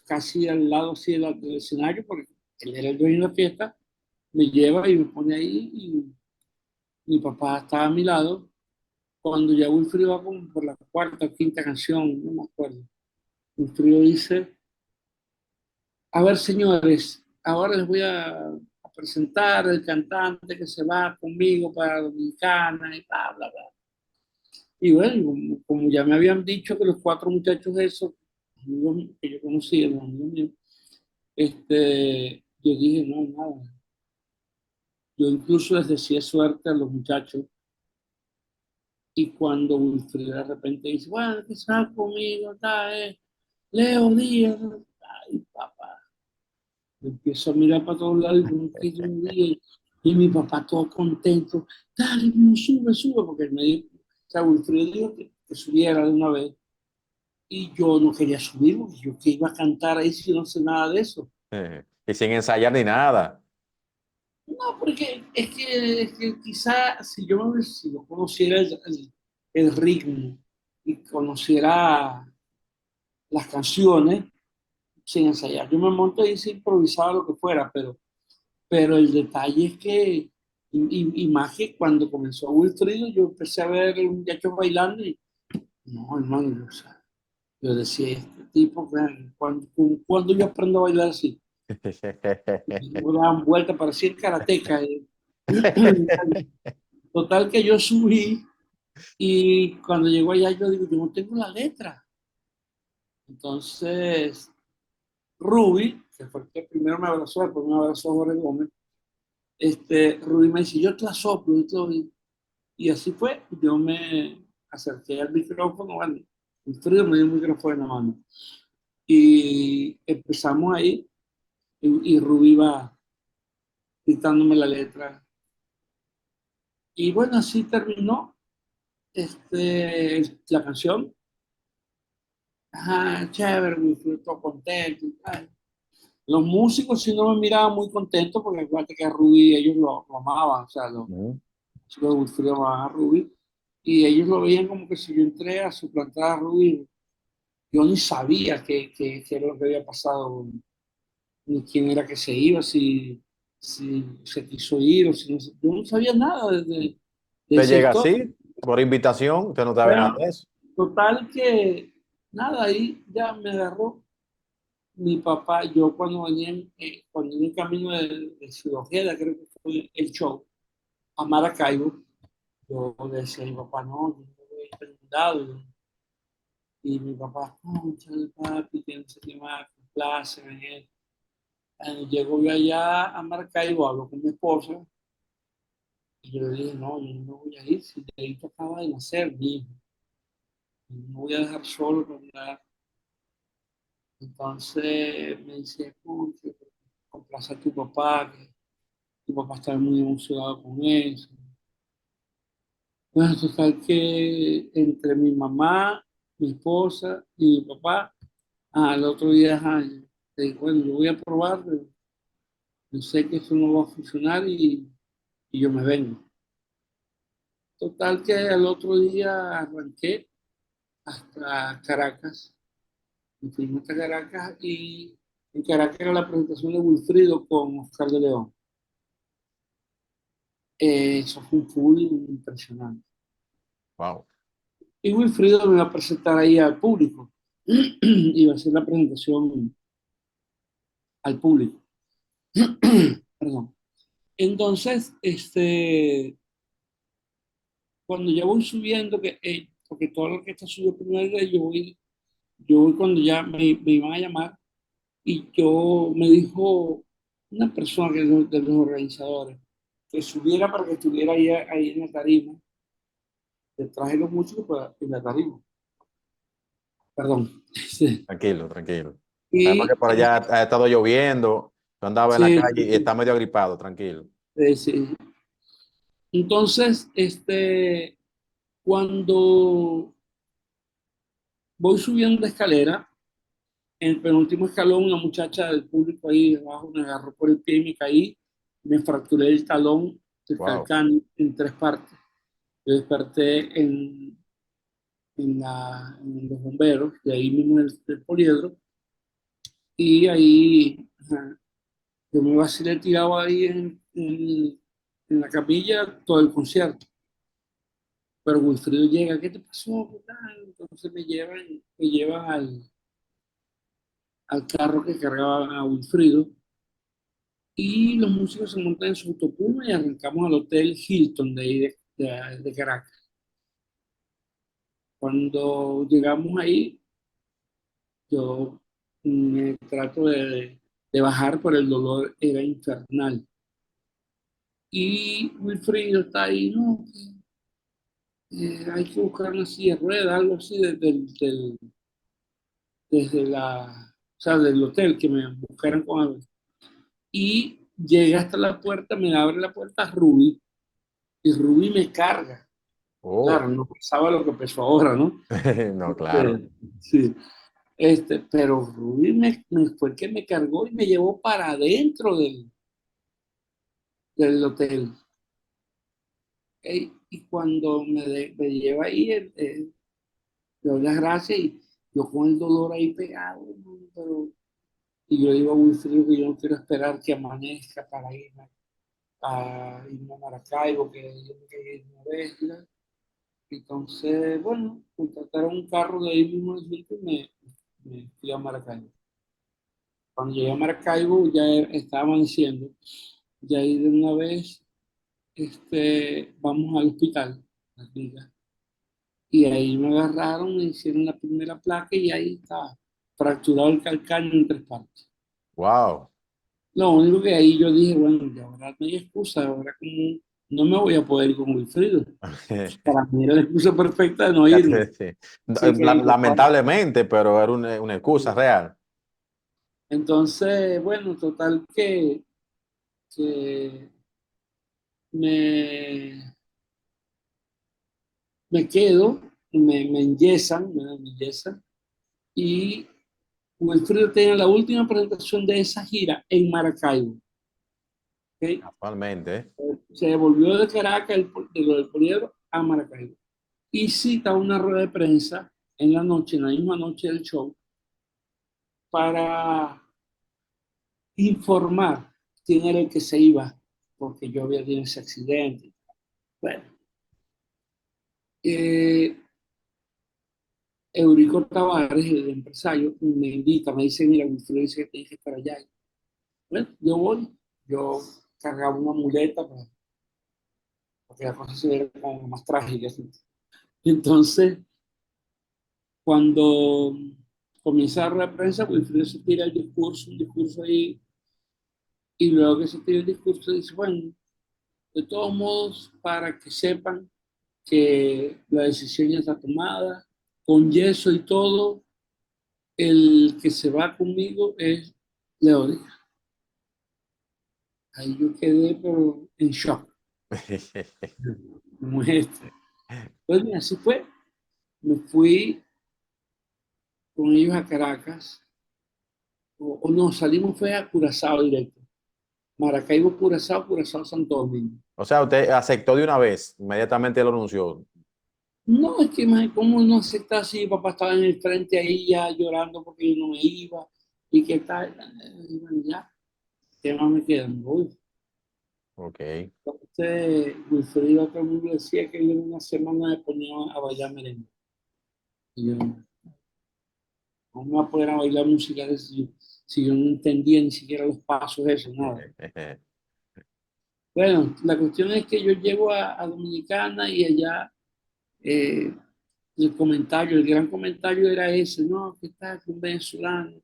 A: casi al lado así del escenario, porque él era el dueño de la fiesta, me lleva y me pone ahí y mi papá estaba a mi lado. Cuando ya Wilfrido va como por la cuarta o quinta canción, no me acuerdo, Wilfrido dice, a ver, señores, ahora les voy a presentar el cantante que se va conmigo para Dominicana y bla, bla, bla. Y bueno, como ya me habían dicho que los cuatro muchachos esos, amigos que yo conocía, los amigos míos, yo dije, no, nada. Yo incluso les decía suerte a los muchachos. Y cuando Wilfrido de repente dice, bueno, que se va conmigo, está, Leo Díaz. Ay, papá. Empiezo a mirar para todos lados y como que yo día, y mi papá todo contento, dale, no, sube, sube, porque me dijo, o sea, Wilfrido dijo que subiera de una vez, y yo no quería subir, porque yo que iba a cantar ahí si yo no sé nada de eso.
B: Y sin ensayar ni nada.
A: No, porque es que quizá si yo conociera el ritmo y conociera las canciones sin ensayar, yo me monto y se improvisaba lo que fuera, pero el detalle es que, y más que cuando comenzó Wilfrido, yo empecé a ver a los muchachos bailando y, no, hermano, o sea, yo decía, este tipo, ¿cuándo yo aprendo a bailar así? Y me daban vueltas, parecía el karateca. Total que yo subí y cuando llego allá yo digo, yo no tengo la letra. Entonces, Ruby, que fue el que primero me abrazó, después me abrazó Jorge Gómez, Rudy me dice, yo te la soplo y así fue. Yo me acerqué al micrófono, bueno, el frío me dio un micrófono en la mano. Y empezamos ahí y Ruby va dictándome la letra. Y bueno, así terminó la canción. Ajá, chévere, me fui todo contento y tal. Los músicos sí no me miraban muy contentos porque acuérdate que a Ruby ellos lo amaban, o sea, los
B: Mm.
A: chicos de Wilfrido amaban a Ruby y ellos lo veían como que si yo entré a suplantar a Ruby, yo ni sabía qué era lo que había pasado, ni quién era que se iba, si se quiso ir o si no yo no sabía nada de
B: Usted
A: esa
B: llega
A: historia.
B: así, por invitación, usted no sabe nada
A: Bueno,
B: de eso.
A: total que nada, ahí ya me agarró mi papá, yo cuando venía en camino de Ciudad Ojeda, creo que fue el show, a Maracaibo, yo le decía a mi papá, no, yo no voy a ir a ningún lado. Y mi papá, no, chale, papi, que no sé qué más, compláceme. Llego yo allá a Maracaibo, hablo con mi esposa, y yo le dije, no, yo no me voy a ir, si de ahí acaba de nacer mi hijo, no me voy a dejar solo con nada. Entonces me dice, pucha, complace a tu papá, que tu papá está muy emocionado con eso. Bueno, total que entre mi mamá, mi esposa y mi papá, el otro día, le dije, bueno, yo voy a probar, pero yo sé que eso no va a funcionar y yo me vengo. Total que al otro día arranqué hasta Caracas, y fuimos hasta Caracas y en Caracas era la presentación de Wilfrido con Oscar de León. Eso fue un full impresionante.
B: Wow.
A: Y Wilfrido me va a presentar ahí al público. Iba a hacer la presentación al público. Perdón. Entonces, cuando ya voy subiendo, porque todo lo que está subido primero, yo voy cuando ya me iban a llamar y me dijo una persona que es de los organizadores que subiera para que estuviera ahí en la tarima, detrás de los músicos en la tarima. Perdón. Sí.
B: Tranquilo, tranquilo. Además que
A: Y
B: por allá ha estado lloviendo, yo andaba en la
A: sí,
B: calle y está medio agripado, tranquilo.
A: sí. Entonces, cuando voy subiendo la escalera, en el penúltimo escalón, una muchacha del público ahí abajo me agarró por el pie y me caí, me fracturé el talón, el
B: Wow.
A: calcáneo en 3 partes. Yo desperté en los bomberos, de ahí mismo en el poliedro, y ahí ajá, yo me vacilé tirado ahí en la capilla todo el concierto. Pero Wilfrido llega, ¿qué te pasó? ¿Qué tal? Entonces me llevan al carro que cargaba a Wilfrido y los músicos se montan en su autopuma y arrancamos al Hotel Hilton de ahí de Caracas. Cuando llegamos ahí, yo me trato de bajar, pero el dolor era infernal. Y Wilfrido está ahí, no, hay que buscar una silla de ruedas, algo así, desde o sea, del hotel, que me buscaran con algo. Y llega hasta la puerta, me abre la puerta Ruby, y Ruby me carga.
B: Oh,
A: Claro, no pesaba lo que pesó ahora, ¿no?
B: no, claro.
A: Sí. Pero Ruby fue el que me cargó y me llevó para adentro del hotel. Y cuando me lleva ahí, le doy las gracias y yo con el dolor ahí pegado, ¿no? Y yo digo a Wilfrido que yo no quiero esperar que amanezca para irme a Maracaibo, que yo me quería ir una vez, ¿no? Entonces, bueno, contrataron un carro de ahí mismo en Houston y me fui a Maracaibo. Cuando llegué a Maracaibo ya estaba amaneciendo, ya ahí de una vez vamos al hospital, la clínica. Y ahí me agarraron, me hicieron la primera placa y ahí estaba fracturado el calcáneo en 3 partes.
B: Wow.
A: Lo único que ahí yo dije, bueno, ya ahora no hay excusa, ahora como no me voy a poder ir con Wilfrido. Para mí era la excusa perfecta de no irme.
B: Sí.
A: Así que digo, bueno.
B: Lamentablemente, pero era una excusa real.
A: Entonces, bueno, total que me, me quedo, me enyesan, me enyesan, y Wilfrido tiene la última presentación de esa gira en Maracaibo. ¿Okay?
B: Actualmente, ¿eh?
A: Se devolvió de Caracas, de lo del Poliedro, a Maracaibo. Y cita una rueda de prensa en la noche, en la misma noche del show, para informar quién era el que se iba, porque yo había tenido ese accidente. Bueno, Eurico Tavares, el empresario, me invita, me dice, mira, Wilfrido dice que tienes que estar allá. Bueno, yo voy, yo cargaba una muleta para que la cosa se viera como más trágica. ¿Sí? Entonces, cuando comienza la rueda de prensa, Wilfrido se tira el discurso, un discurso ahí, y luego que se tira el discurso dice, bueno, de todos modos, para que sepan que la decisión ya está tomada, con yeso y todo, el que se va conmigo es Leo Díaz. Ahí yo quedé, pero en shock. Como Pues bien, así fue. Me fui con ellos a Caracas, o no, salimos fue a Curazao directo. Maracaibo, Curazao, Santo Domingo.
B: O sea, usted aceptó de una vez, inmediatamente lo anunció.
A: No, es que imagínate, ¿cómo no aceptar si mi papá estaba en el frente ahí ya llorando porque yo no me iba? ¿Y qué tal? Y bueno, ya, ¿qué más me queda? Me voy.
B: Ok.
A: Entonces, Wilfrido, todo el mundo decía que yo en una semana me ponía a bailar merengue. Y yo, ¿cómo me voy a poder a bailar música de eso si yo no entendía ni siquiera los pasos de eso, nada? Bueno, la cuestión es que yo llego a Dominicana y allá eh, el gran comentario era ese, no, que está un venezolano,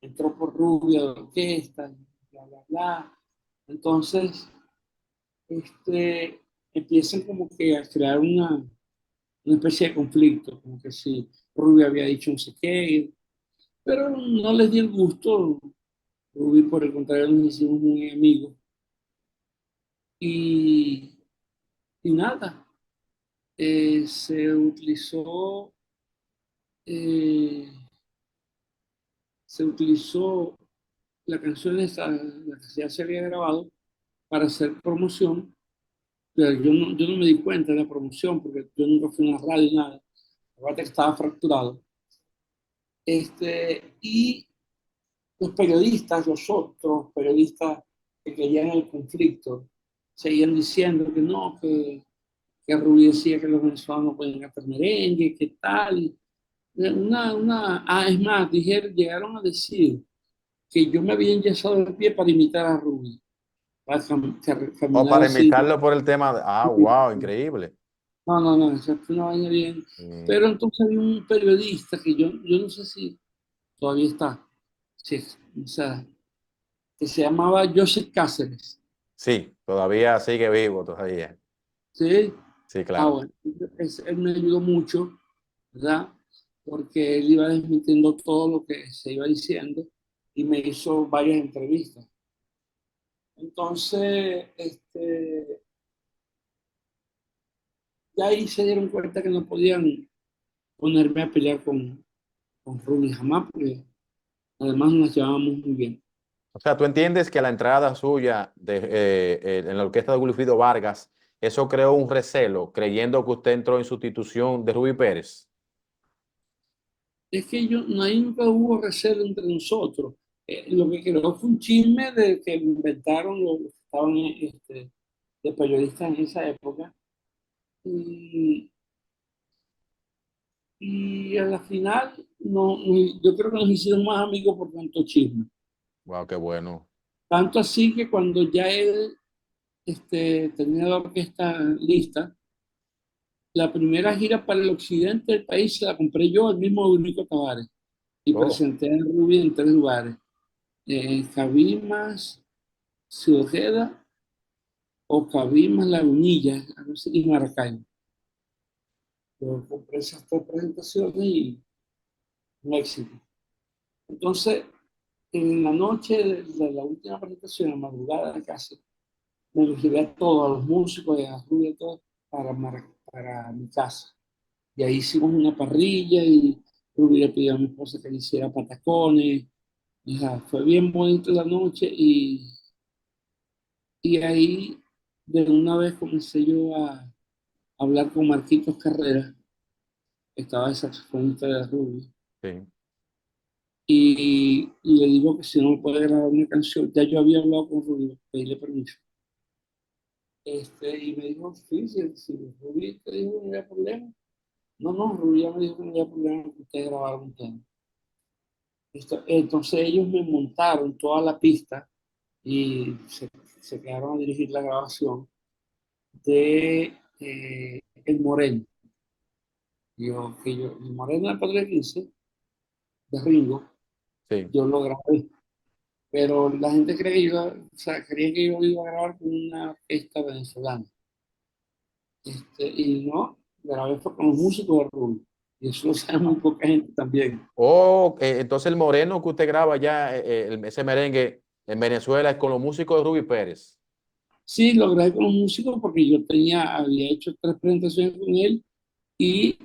A: entró por Rubia de orquesta, bla, bla, bla. Entonces, empiezan como que a crear una especie de conflicto, como que si Rubia había dicho no sé qué, pero no les di el gusto. Rubí, por el contrario, nos hicimos muy amigos. Y, y nada, se utilizó, eh, se utilizó la canción esa, la que ya se había grabado, para hacer promoción. Pero yo no me di cuenta de la promoción porque yo nunca fui a una radio, nada. Aparte que estaba fracturado. Y los periodistas, los otros periodistas que querían el conflicto, seguían diciendo que no, que Rubí decía que los venezolanos no pueden cantar merengue, que tal. Es más, llegaron a decir que yo me había enyesado el pie para imitar a Rubí, para
B: O
A: caminar
B: para
A: así.
B: invitarlo por el tema de... Ah, wow, increíble.
A: No, esa fue una vaina bien.
B: Mm,
A: Pero entonces había un periodista que yo no sé si todavía está, sí, o sea, que se llamaba Joseph Cáceres,
B: sí, todavía sigue vivo, todavía.
A: ¿sí?
B: Sí,
A: Ah,
B: claro.
A: bueno, él me ayudó mucho, ¿verdad? Porque él iba desmintiendo todo lo que se iba diciendo y me hizo varias entrevistas. Entonces, ya ahí se dieron cuenta que no podían ponerme a pelear con Rubí jamás, porque además nos llevábamos muy bien.
B: O sea, tú entiendes que la entrada suya en la orquesta de Wilfrido Vargas, eso creó un recelo, creyendo que usted entró en sustitución de Rubí Pérez.
A: Es que no hay nunca hubo recelo entre nosotros. Lo que creo fue un chisme de que inventaron los que estaban de periodistas en esa época. Y, y a la final, yo creo que nos hicieron más amigos por tanto chisme.
B: Wow, qué bueno.
A: Tanto así que cuando ya él tenía la orquesta lista, la primera gira para el occidente del país se la compré yo, el mismo Eurico Tavares, y
B: Oh,
A: presenté a Rubí en 3 lugares. Cabimas, Ciudad o Cabimas, Lagunilla, no sé, y Maracaibo. Yo compré esas 3 presentaciones y un éxito. Entonces, en la noche de la última presentación, en la madrugada de casa, me los llevé a todos, a los músicos, a Rubio, a todos, para mi casa. Y ahí hicimos una parrilla y Rubio le pidió a mi esposa que le hiciera patacones. Fue bien bonita la noche y ahí de una vez comencé yo a hablar con Marquitos Carrera, que estaba de saxofonista de Rubio,
B: sí.
A: y le digo que si no me puede grabar una canción, ya yo había hablado con Rubio, pedirle permiso. Y me dijo, sí, si Rubio te dijo que no había problema. No, Rubio me dijo que no había problema que ustedes grabaran un tema. Entonces ellos me montaron toda la pista y se quedaron a dirigir la grabación de El Moreno. El Moreno del Padre 15 de Ringo,
B: Sí.
A: yo lo grabé. Pero la gente cree que o sea, creía que yo iba a grabar con una orquesta venezolana. Y no, grabé fue con los músicos de Rubio. Y eso lo sabe muy poca gente también.
B: Oh, entonces el moreno que usted graba ya, ese merengue en Venezuela es con los músicos de Rubí Pérez.
A: Sí, lo grabé con los músicos porque había hecho 3 presentaciones con él y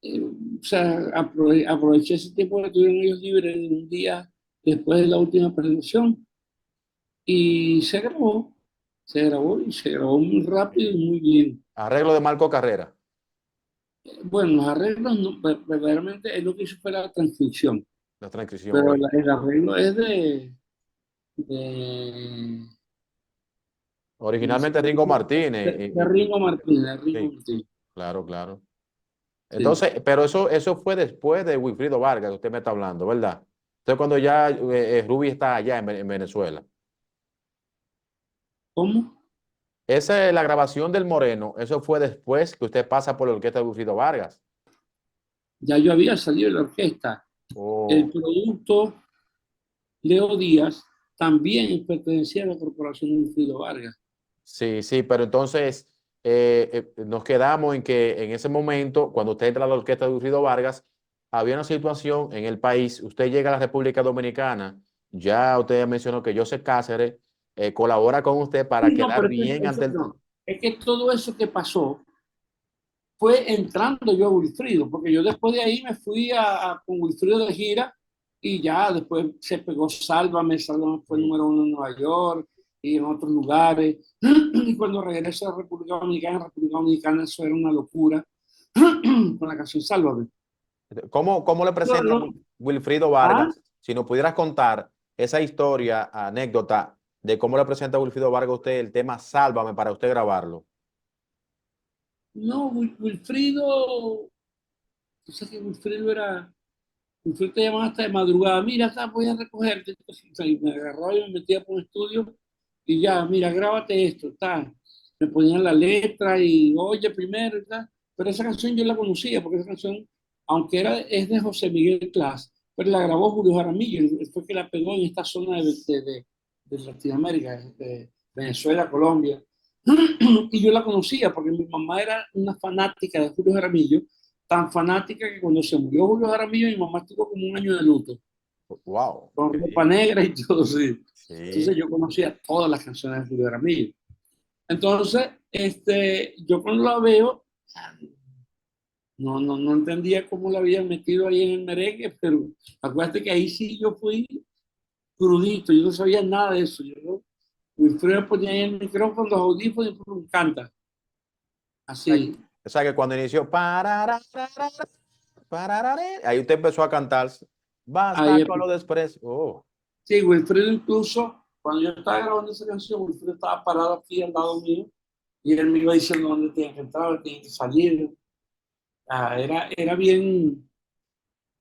A: o sea, aproveché ese tiempo que tuvieron ellos libres de un día después de la última presentación y se grabó muy rápido y muy bien.
B: Arreglo de Marco Carrera.
A: Bueno, los arreglos verdaderamente es lo que hizo fue la transcripción,
B: La transcripción,
A: pero
B: oye.
A: el arreglo es de, ¿cómo se
B: Originalmente
A: llama?
B: Ringo Martínez.
A: De Ringo Martínez, de Ringo
B: Sí,
A: Martínez.
B: claro, claro.
A: Sí.
B: Entonces, pero eso fue después de Wilfrido Vargas, que usted me está hablando, ¿verdad? Entonces, cuando ya Ruby está allá en Venezuela.
A: ¿Cómo?
B: Esa es la grabación del Moreno, eso fue después que usted pasa por la orquesta de Wilfrido Vargas.
A: Ya yo había salido de la orquesta. El
B: Oh,
A: producto Leo Díaz también pertenecía a la corporación de Wilfrido Vargas.
B: sí, sí, pero entonces nos quedamos en que en ese momento, cuando usted entra a la orquesta de Wilfrido Vargas, había una situación en el país, usted llega a la República Dominicana, ya usted mencionó que José Cáceres colabora con usted para
A: No,
B: quedar
A: pero es
B: bien
A: que,
B: ante el...
A: no, es que todo eso que pasó fue entrando yo a Wilfrido, porque yo después de ahí me fui con Wilfrido de gira y ya después se pegó Sálvame fue número uno en Nueva York y en otros lugares. Y cuando regresé a República Dominicana eso era una locura con la canción Sálvame.
B: ¿Cómo le
A: No,
B: presenta
A: no,
B: Wilfrido
A: ah,
B: Vargas? Si nos pudieras contar esa historia, anécdota de cómo le presenta Wilfrido Vargas a usted el tema Sálvame para usted grabarlo.
A: no, Wilfrido, tú sabes que Wilfrido te llamaba hasta de madrugada, mira, voy a recogerte. Entonces, o sea, y me agarraba y me metía por un estudio y ya, mira, grábate esto, está. Me ponían la letra y oye primero y tal. Pero esa canción yo la conocía, porque esa canción, aunque es de José Miguel Clas, pero la grabó Julio Jaramillo, él fue que la pegó en esta zona de Latinoamérica, de Venezuela, Colombia. Y yo la conocía porque mi mamá era una fanática de Julio Jaramillo, tan fanática que cuando se murió Julio Jaramillo, mi mamá estuvo como un año de luto,
B: Wow,
A: con
B: qué
A: ropa
B: bien.
A: negra y todo así. Entonces
B: Sí.
A: yo conocía todas las canciones de Julio Jaramillo. Entonces, yo cuando la veo, no entendía cómo la habían metido ahí en el merengue, pero acuérdate que ahí sí yo fui crudito, yo no sabía nada de eso. Yo, Wilfredo ponía ahí el micrófono, los audífonos y me canta. Así.
B: O sea que cuando inició, ahí usted empezó a cantar, basta
A: Ahí,
B: con lo de express. Oh,
A: sí, Wilfredo incluso, cuando yo estaba grabando esa canción, Wilfredo estaba parado aquí al lado mío y él me iba diciendo dónde tenía que entrar, dónde tenía que salir. Era bien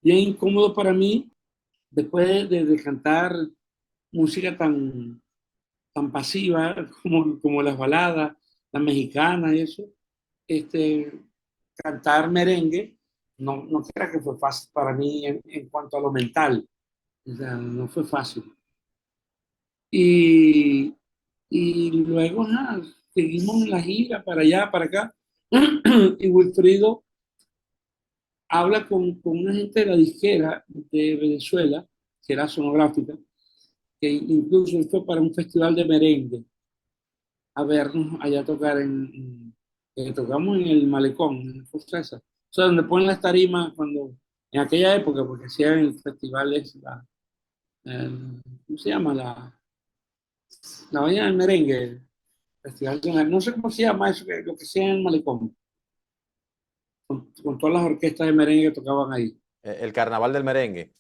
A: incómodo para mí después de cantar música tan pasiva como las baladas, las mexicanas y eso, este, cantar merengue, no creo que fue fácil para mí en cuanto a lo mental, o sea, no fue fácil. Y, y luego seguimos en la gira para allá, para acá, y Wilfrido habla con una gente de la disquera de Venezuela, que era sonográfica, que incluso fue para un festival de merengue a vernos allá a tocar tocamos en el Malecón, en el Fort César. O sea, donde ponen las tarimas en aquella época, porque hacían el festival, ¿cómo se llama? La vaina del merengue, festival no sé cómo se llama eso, lo que sea en el Malecón, con todas las orquestas de merengue que tocaban ahí.
B: el carnaval del merengue.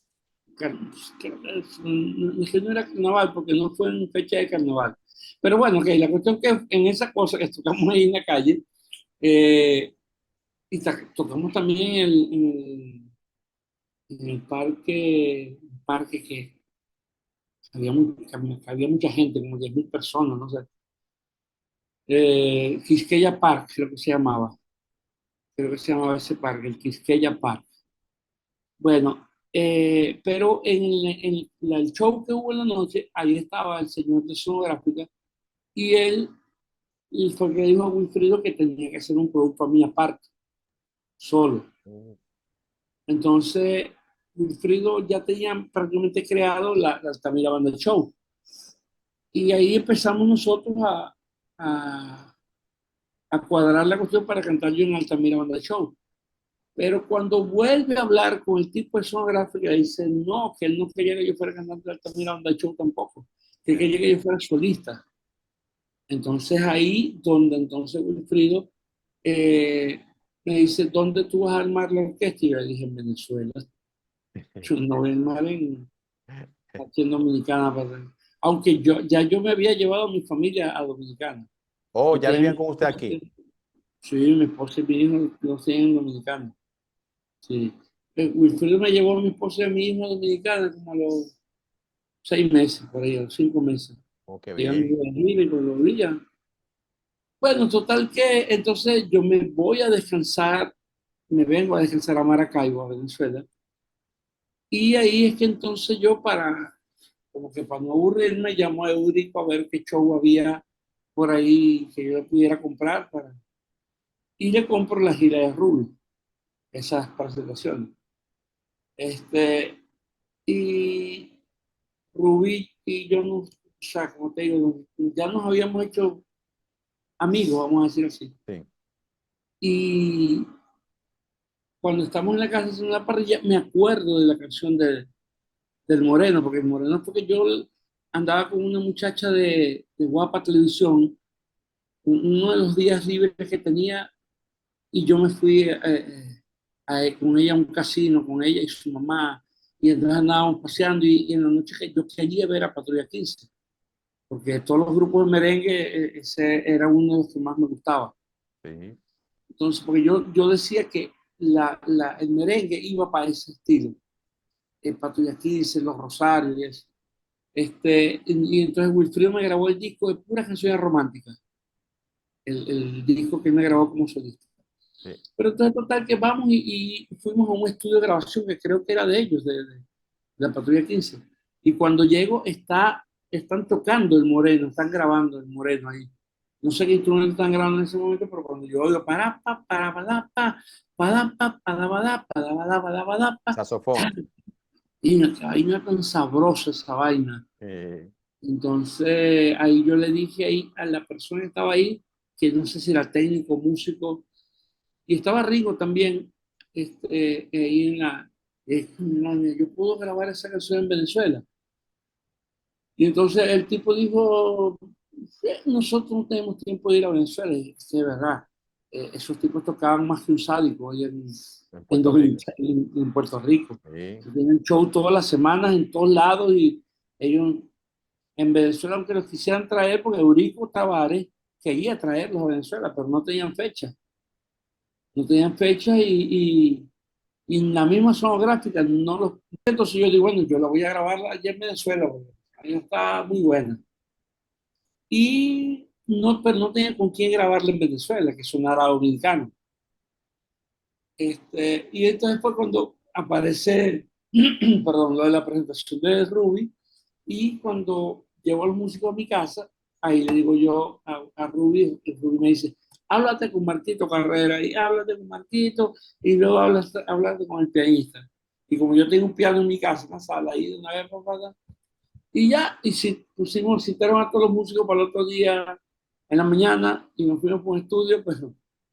A: Es que no era carnaval, porque no fue en fecha de carnaval. Pero bueno, ok, la cuestión que en esa cosa que tocamos ahí en la calle, eh, y tocamos también en el parque que que había mucha gente, como 10.000 personas, no sé. Quisqueya Park, creo que se llamaba ese parque, el Quisqueya Park. Bueno, pero el show que hubo en la noche, ahí estaba el señor de sonográfica y él y fue que dijo a Wilfrido que tenía que hacer un producto a mí aparte, solo.
B: Mm.
A: Entonces, Wilfrido ya tenía prácticamente creado la Altamira Banda Show. Y ahí empezamos nosotros a, a cuadrar la cuestión para cantar yo en Altamira Banda Show. Pero cuando vuelve a hablar con el tipo de sonográfica, dice no, que él no quería que yo fuera cantante de Altamira Onda Show tampoco, que quería que yo fuera solista. Entonces ahí donde entonces Wilfrido me dice, ¿dónde tú vas a armar la orquesta? Y yo le dije, en Venezuela. Yo no voy a armar aquí en Dominicana. Aunque yo me había llevado a mi familia a Dominicana.
B: Oh,
A: Yo
B: ya
A: tenía
B: vivían con usted aquí.
A: Sí, mi esposa y mi hijo los tienen en Dominicana. Sí. Wilfrido me llevó a mi esposa y a mi hijo a Dominicana como a los 6 meses, por ahí, a los 5 meses.
B: Oh, qué
A: Llegando
B: bien.
A: de Chile y con los días. Bueno, total que entonces yo me voy a descansar, me vengo a descansar a Maracaibo, a Venezuela. Y ahí es que entonces yo como que para no aburrirme, llamo a Eurico a ver qué show había por ahí que yo pudiera comprar y le compro la gira de Ruby, esas presentaciones. Y Ruby y yo, o sea, como te digo, ya nos habíamos hecho amigos, vamos a decir así.
B: Sí.
A: Y cuando estamos en la casa haciendo una parrilla, me acuerdo de la canción del Moreno, porque el Moreno fue que yo andaba con una muchacha de Guapa Televisión, uno de los días libres que tenía, y yo me fui con ella a un casino, con ella y su mamá, y entonces andábamos paseando, y en la noche yo quería ver a Patrulla 15, porque todos los grupos de merengue, ese era uno de los que más me gustaba.
B: Sí.
A: Entonces, porque yo decía que el merengue iba para ese estilo, Patrulla 15, Los Rosarios y eso. Y entonces Wilfrido me grabó el disco de puras canciones románticas, el disco que él me grabó como solista.
B: Sí.
A: Pero entonces total que vamos y fuimos a un estudio de grabación que creo que era de ellos, de la Patrulla 15. Y cuando llego están tocando el Moreno, están grabando el Moreno ahí. No sé qué instrumento están grabando en ese momento, pero cuando yo oigo
B: Saxofón.
A: y qué vaina tan sabrosa esa vaina. Entonces ahí yo le dije ahí a la persona que estaba ahí, que no sé si era técnico, músico, y estaba Rigo también, ahí yo puedo grabar esa canción en Venezuela. Y entonces el tipo dijo, nosotros no tenemos tiempo de ir a Venezuela. Y es que, de verdad, esos tipos tocaban más que un sádico ahí en Puerto Rico.
B: Sí.
A: Tienen show todas las semanas en todos lados y ellos en Venezuela, aunque los quisieran traer, porque Eurico Tavares quería traerlos a Venezuela, pero no tenían fecha. No tenían fecha y en la misma sonográfica no los... Entonces yo digo, bueno, yo la voy a grabar allá en Venezuela, porque ahí está muy buena. Y no, pero no tenía con quién grabarla en Venezuela, que sonara dominicano. Y entonces fue cuando aparece, perdón, lo de la presentación de Ruby, y cuando llevo al músico a mi casa, ahí le digo yo a Ruby, y Ruby me dice, háblate con Marquito Carrera, y háblate con Marquito, y luego háblate con el pianista. Y como yo tengo un piano en mi casa, en la sala, ahí de una vez para y ya, y si citaron a todos los músicos para el otro día en la mañana y nos fuimos por un estudio, pues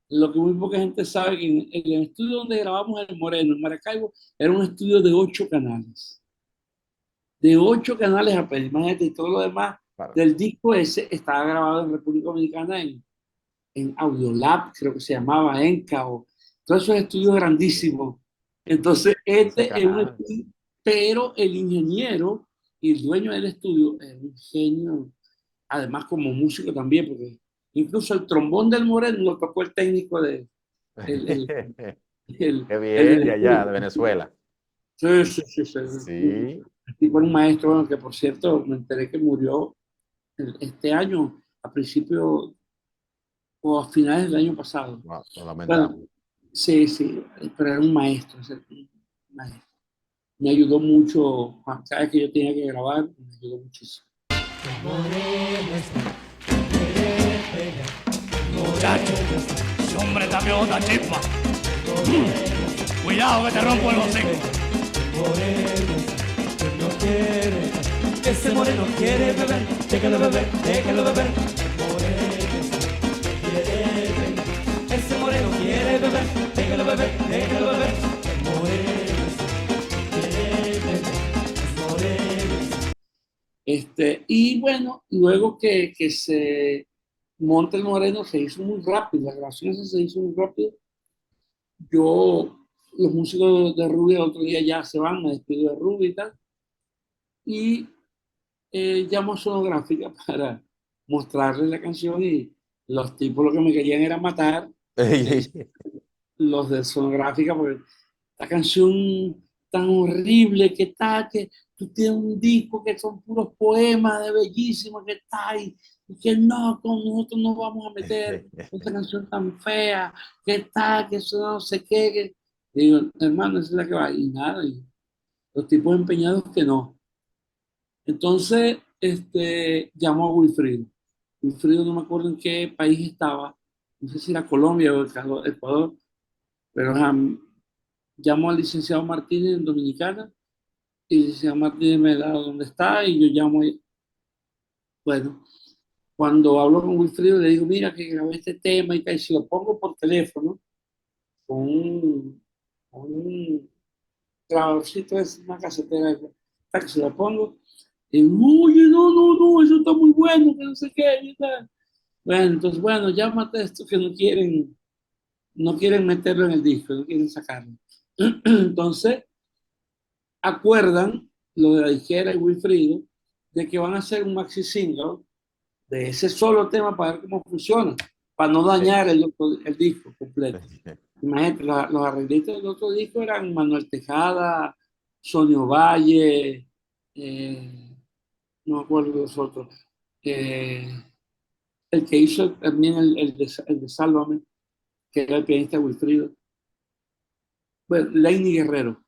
A: lo que muy poca gente sabe que en el estudio donde grabamos el Moreno, en Maracaibo, era un estudio de 8 canales. De 8 canales apenas, imagínate, y todo lo demás del disco ese estaba grabado en República Dominicana en Audiolab, creo que se llamaba Enca, o todos esos estudios grandísimos. Entonces, es un estudio, pero el ingeniero y el dueño del estudio es un genio, además como músico también, porque incluso el trombón del Moreno lo tocó el técnico de...
B: Qué bien, de allá, de Venezuela.
A: Sí.
B: Sí.
A: El tipo era un maestro, bueno, que por cierto me enteré que murió este año, a principio o a finales del año pasado.
B: Wow, lo lamentamos.
A: Bueno, sí, pero era un maestro, me ayudó mucho, cada vez que yo tenía que grabar, me ayudó muchísimo.
C: Muchacho, ese hombre también otra chispa. Cuidado que te rompo el hocico. Ese moreno quiere beber, déjalo beber, déjalo beber. Ese moreno quiere beber, déjalo beber, déjalo beber. Es moreno, es moreno.
A: Y bueno, luego que se monta el Moreno, se hizo muy rápido, la grabación esa se hizo muy rápido. Los músicos de Rubia el otro día ya se van, me despido de Rubia y tal. Y llamo a Sonográfica para mostrarles la canción y los tipos lo que me querían era matar, los de Sonográfica, porque la canción tan horrible que está, que tú tienes un disco que son puros poemas de bellísimos que está y que no, con nosotros nos vamos a meter esta canción tan fea, que está, que eso no sé qué. Digo, hermano, esa es la que va. Y nada, y los tipos empeñados que no. Entonces, llamó a Wilfrido. Wilfrido no me acuerdo en qué país estaba, no sé si era Colombia o Ecuador, pero llamó al licenciado Martínez en Dominicana y el licenciado Martínez me da dónde está y yo llamo. Bueno, cuando hablo con Wilfrido le digo, mira que grabé este tema y tal, y si lo pongo por teléfono con un grabadorcito, es una casetera, que se lo pongo. Y, oye, no, eso está muy bueno, que no sé qué, y tal. Bueno, entonces, bueno, llámate a estos que no quieren meterlo en el disco, no quieren sacarlo. Entonces, acuerdan, lo de la disquera y Wilfrido, de que van a hacer un maxi single de ese solo tema para ver cómo funciona, para no dañar el disco completo. Imagínate, los arreglistas del otro disco eran Manuel Tejada, Sonio Valle, no me acuerdo de los otros. El que hizo también el de Sálvame, que era el pianista Wilfrido. Bueno, Lenny Guerrero.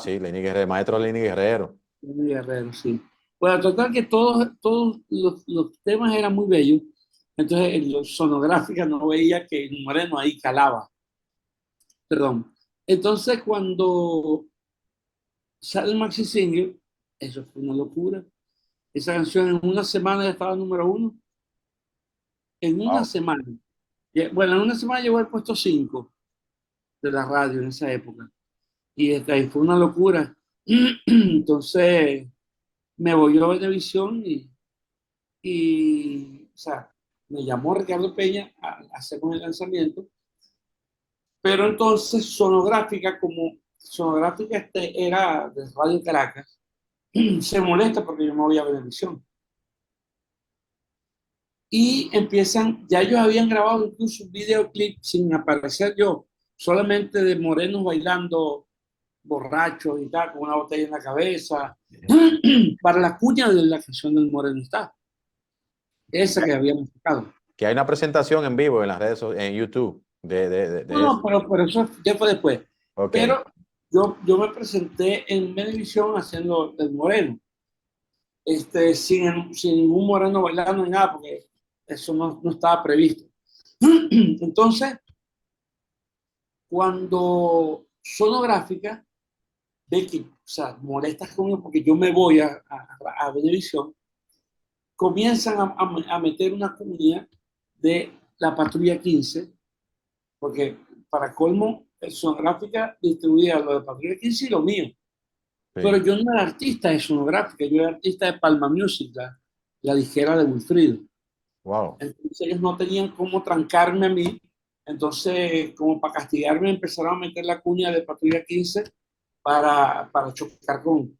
B: Sí, Lenny Guerrero, maestro Lenny Guerrero.
A: Lenny Guerrero, sí. Bueno, total que todos los temas eran muy bellos. Entonces, en los sonográficos no veía que el Moreno ahí calaba. Perdón. Entonces, cuando sale el maxi single, eso fue una locura. Esa canción en una semana ya estaba número 1. En una semana. Bueno, en una semana llegó al puesto 5 de la radio en esa época. Y ahí fue una locura. Entonces me voy a Venevisión o sea, me llamó Ricardo Peña a hacer el lanzamiento. Pero entonces Sonográfica, como Sonográfica era de Radio Caracas, se molesta porque yo me voy a Venevisión. Y empiezan, ya ellos habían grabado incluso un videoclip sin aparecer yo, solamente de morenos bailando borrachos y tal, con una botella en la cabeza, para la cuña de la canción del Moreno está, esa que habíamos sacado.
B: Que hay una presentación en vivo en las redes, en YouTube de
A: No, pero eso ya fue después.
B: Okay.
A: Pero yo me presenté en Venevisión haciendo del Moreno, sin ningún moreno bailando ni nada, porque eso no estaba previsto. Entonces, cuando Sonográfica ve que, o sea, molestas conmigo porque yo me voy a Venevisión, comienzan a meter una cuña de la Patrulla 15, porque para colmo, Sonográfica distribuía lo de Patrulla 15 y lo mío. Sí. Pero yo no era artista de Sonográfica, yo era artista de Palma Music, la disquera de Wilfrido.
B: Wow.
A: Entonces ellos no tenían cómo trancarme a mí. Entonces, como para castigarme, empezaron a meter la cuña de Patrulla 15 para chocar con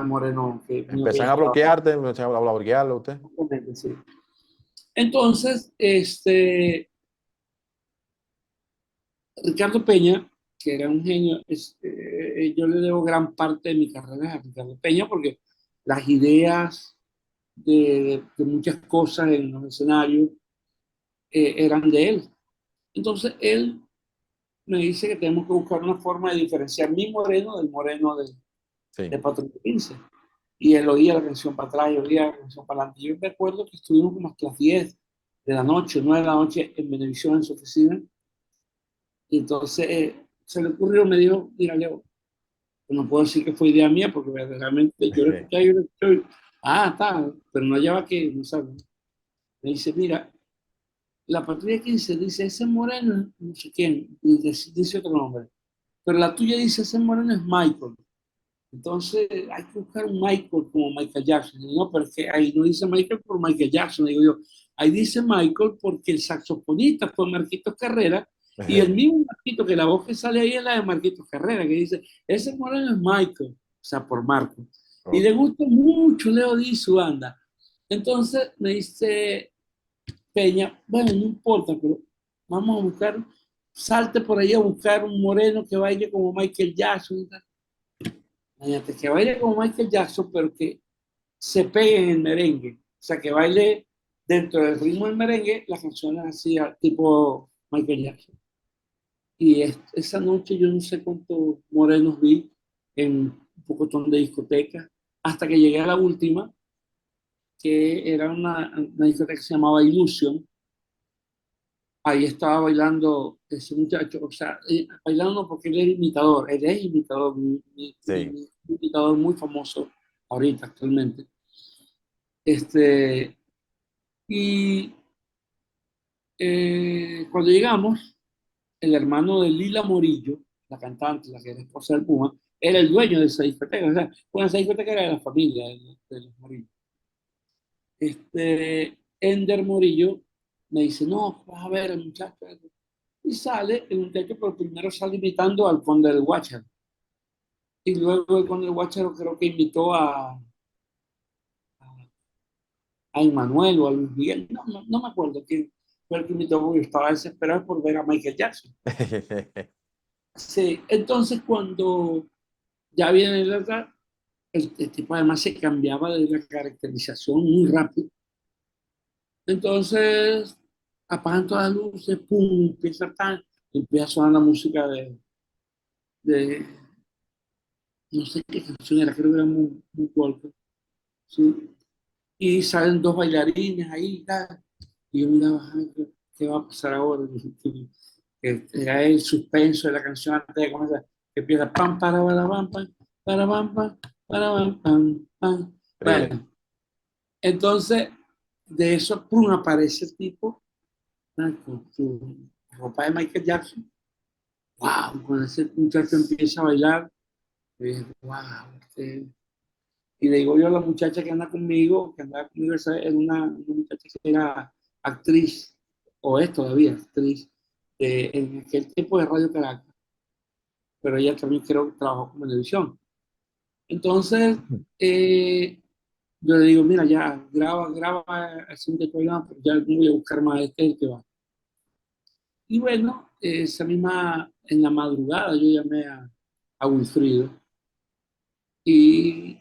A: el Moreno.
B: Empezaron a bloquearte, empezaron a bloquearlo usted.
A: Sí. Entonces, Ricardo Peña, que era un genio, yo le debo gran parte de mi carrera a Ricardo Peña porque las ideas de muchas cosas en los escenarios eran de él. Entonces, él me dice que tenemos que buscar una forma de diferenciar mi Moreno del Moreno de Patrulla 15. Y él oía la canción para atrás, y oía la canción para adelante. Yo me acuerdo que estuvimos como hasta las 10 de la noche, 9 de la noche en Venevisión, en su oficina. Y entonces se le ocurrió, me dijo, mira, Leo, no puedo decir que fue idea mía, porque verdaderamente yo le escuché, está, pero no lleva que, no sabe. Me dice, mira, la patrulla 15 dice, ese moreno, no sé quién, y dice otro nombre, pero la tuya dice, ese moreno es Michael. Entonces hay que buscar un Michael como Michael Jackson. No, pero es que ahí no dice Michael por Michael Jackson, digo yo. Ahí dice Michael porque el saxofonista fue Marquitos Carrera y el mismo Marquito, que la voz que sale ahí es la de Marquitos Carrera, que dice, ese moreno es Michael, o sea, por Marco. Y le gusta mucho Leo Díaz y su banda. Entonces me dice Peña, bueno, no importa, pero vamos a buscar, salte por ahí a buscar un moreno que baile como Michael Jackson y tal. Imagínate, que baile como Michael Jackson, pero que se pegue en el merengue. O sea, que baile dentro del ritmo del merengue las canciones así, tipo Michael Jackson. Y esa noche yo no sé cuántos morenos vi en un pocotón de discotecas, hasta que llegué a la última, que era una discoteca que se llamaba Illusion. Ahí estaba bailando ese muchacho, o sea, bailando no porque él es imitador,
B: Sí.
A: imitador muy famoso ahorita, actualmente. Este, y cuando llegamos, el hermano de Lila Morillo, la cantante, la que era esposa del Puma, era el dueño de esa discoteca, o sea, bueno, esa discoteca era de la familia de los Morillo. Ender Morillo me dice, no, vas a ver el muchacho. Y sale el muchacho, pero primero sale imitando al Conde del Guácharo. Y luego el Conde del Guácharo creo que invitó a Emmanuel o a Luis Miguel, no me acuerdo quién fue el que invitó, porque estaba desesperado por ver a Michael Jackson. Sí, entonces cuando ya viene el verdad, el tipo además se cambiaba de la caracterización muy rápido. Entonces apagan todas las luces, pum, empieza a sonar la música de no sé qué canción era, creo que era muy Walker, ¿sí? Y salen dos bailarines ahí, tal, y yo miraba, ay, ¿qué va a pasar ahora? Que era el suspenso de la canción antes de comenzar, que empieza pam, para, pam, pam.
B: Increíble.
A: Bueno, entonces, de eso, pum, aparece el tipo, ¿no? Con su ropa de Michael Jackson. Wow, cuando ese muchacho empieza a bailar, yo dije, wow, y le digo yo a la muchacha que anda conmigo, que andaba conmigo, esa era una muchacha que era actriz, o es todavía actriz, en aquel tiempo de Radio Caracas, pero ella también creo que trabajó con televisión. Entonces, yo le digo, mira, ya, graba, así un programa, pero ya no voy a buscar más, este es el que va. Y bueno, esa misma, en la madrugada, yo llamé a Wilfrido y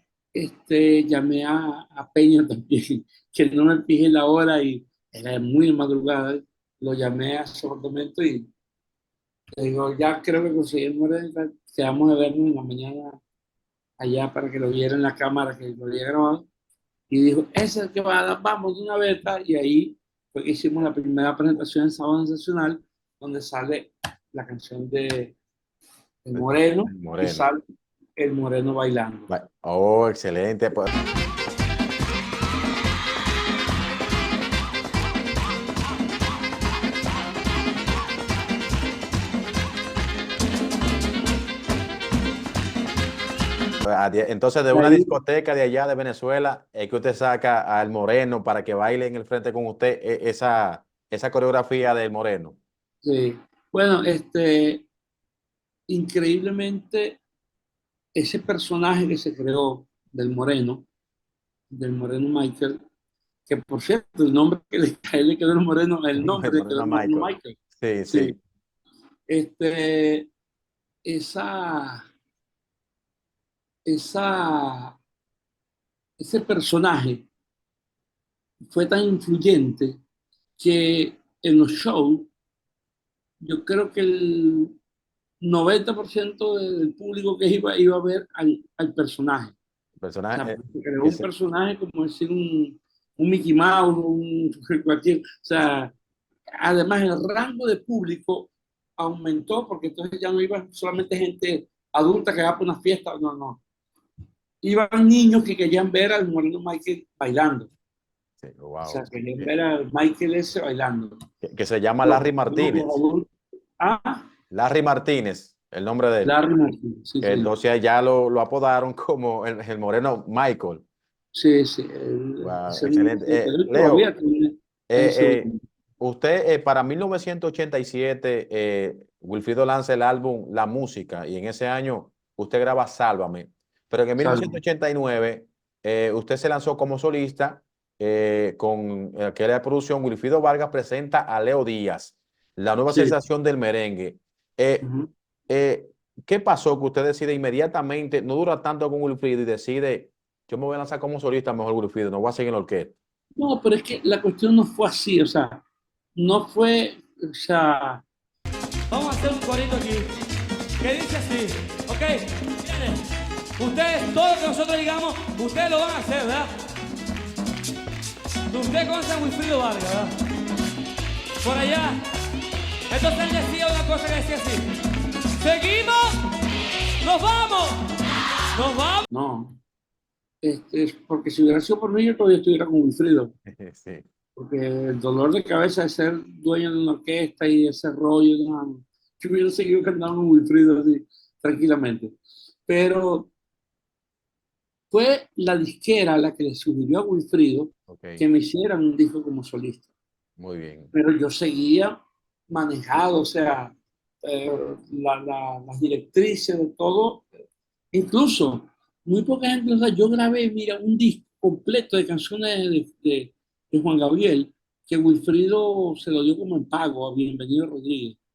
A: llamé a Peña también, que no me fijé la hora y era muy de madrugada. Lo llamé a su apartamento y le digo, ya creo que conseguí el moreno, quedamos de vernos en la mañana allá para que lo viera en la cámara, que lo había grabado. Y dijo, ese es el que va a dar, vamos de una vez. Y ahí fue que hicimos la primera presentación en Sábado Sensacional, donde sale la canción de El Moreno
B: El
A: y
B: moreno.
A: sale el Moreno bailando.
B: Oh, excelente. Pues, entonces, de
A: De
B: una
A: ahí,
B: discoteca de allá de Venezuela, es que usted saca al moreno para que baile en el frente con usted esa coreografía del moreno.
A: sí. Bueno, increíblemente, ese personaje que se creó del Moreno Michael, que por cierto, el nombre que a él le quedó el Moreno, el
B: El
A: nombre le quedó
B: moreno
A: el Moreno
B: Michael.
A: Michael.
B: Sí, sí.
A: Sí. Este, esa, esa, ese personaje fue tan influyente que en los shows, yo creo que el 90% del público que iba a ver al personaje.
B: El
A: O sea,
B: personaje,
A: porque creó un personaje como decir un Mickey Mouse, cualquier. O sea, además el rango de público aumentó porque entonces ya no iba solamente gente adulta que va para una fiesta, no. Iban niños que querían ver al Moreno Michael bailando.
B: Sí,
A: O sea,
B: wow.
A: quería ver a Michael ese bailando.
B: Que se llama Larry Martínez.
A: Ah,
B: Larry Martínez, el nombre de él.
A: Larry Martin, sí, sí.
B: Entonces ya lo apodaron como el moreno Michael.
A: Sí, sí.
B: Wow,
A: Ese
B: excelente.
A: él
B: Leo,
A: todavía tiene
B: eh,
A: su...
B: eh, usted para 1987, Wilfrido lanza el álbum La Música y en ese año usted graba Sálvame. Pero en
A: Salmo.
B: 1989 usted se lanzó como solista con que era de producción. Wilfrido Vargas presenta a Leo Díaz, la nueva
A: Sí.
B: sensación del merengue. Eh,
A: Ujú.
B: eh, ¿Qué pasó que usted decide inmediatamente, no dura tanto con Wilfrido y decide, yo me voy a lanzar como solista mejor Wilfrido, no voy a seguir en la orquesta?
A: No, pero es que la cuestión no fue así, o sea, no fue, o sea,
C: Vamos a hacer un corito aquí. Que dice así, ¿ok? Miren, ustedes, todo lo que nosotros digamos, ustedes lo van a hacer, ¿verdad? Ustedes conocen a Wilfrido Vargas, ¿verdad? Por allá. Entonces él decía una cosa que decía así. Seguimos, nos vamos, nos vamos.
A: no. Porque si hubiera sido por mí, yo todavía estuviera con Wilfrido.
B: Sí.
A: Porque el dolor de cabeza de ser dueño de una orquesta y ese rollo, no, yo hubiera seguido cantando con Wilfrido así, tranquilamente. Pero fue la disquera la que le sugirió a Wilfrido
B: Ok,
A: que me hicieran un disco como solista.
B: muy bien.
A: Pero yo seguía manejado, o sea, las directrices de todo. Incluso, muy poca gente, o sea, yo grabé, mira, un disco completo de canciones de Juan Gabriel, que Wilfrido se lo dio como en pago a Bienvenido Rodríguez.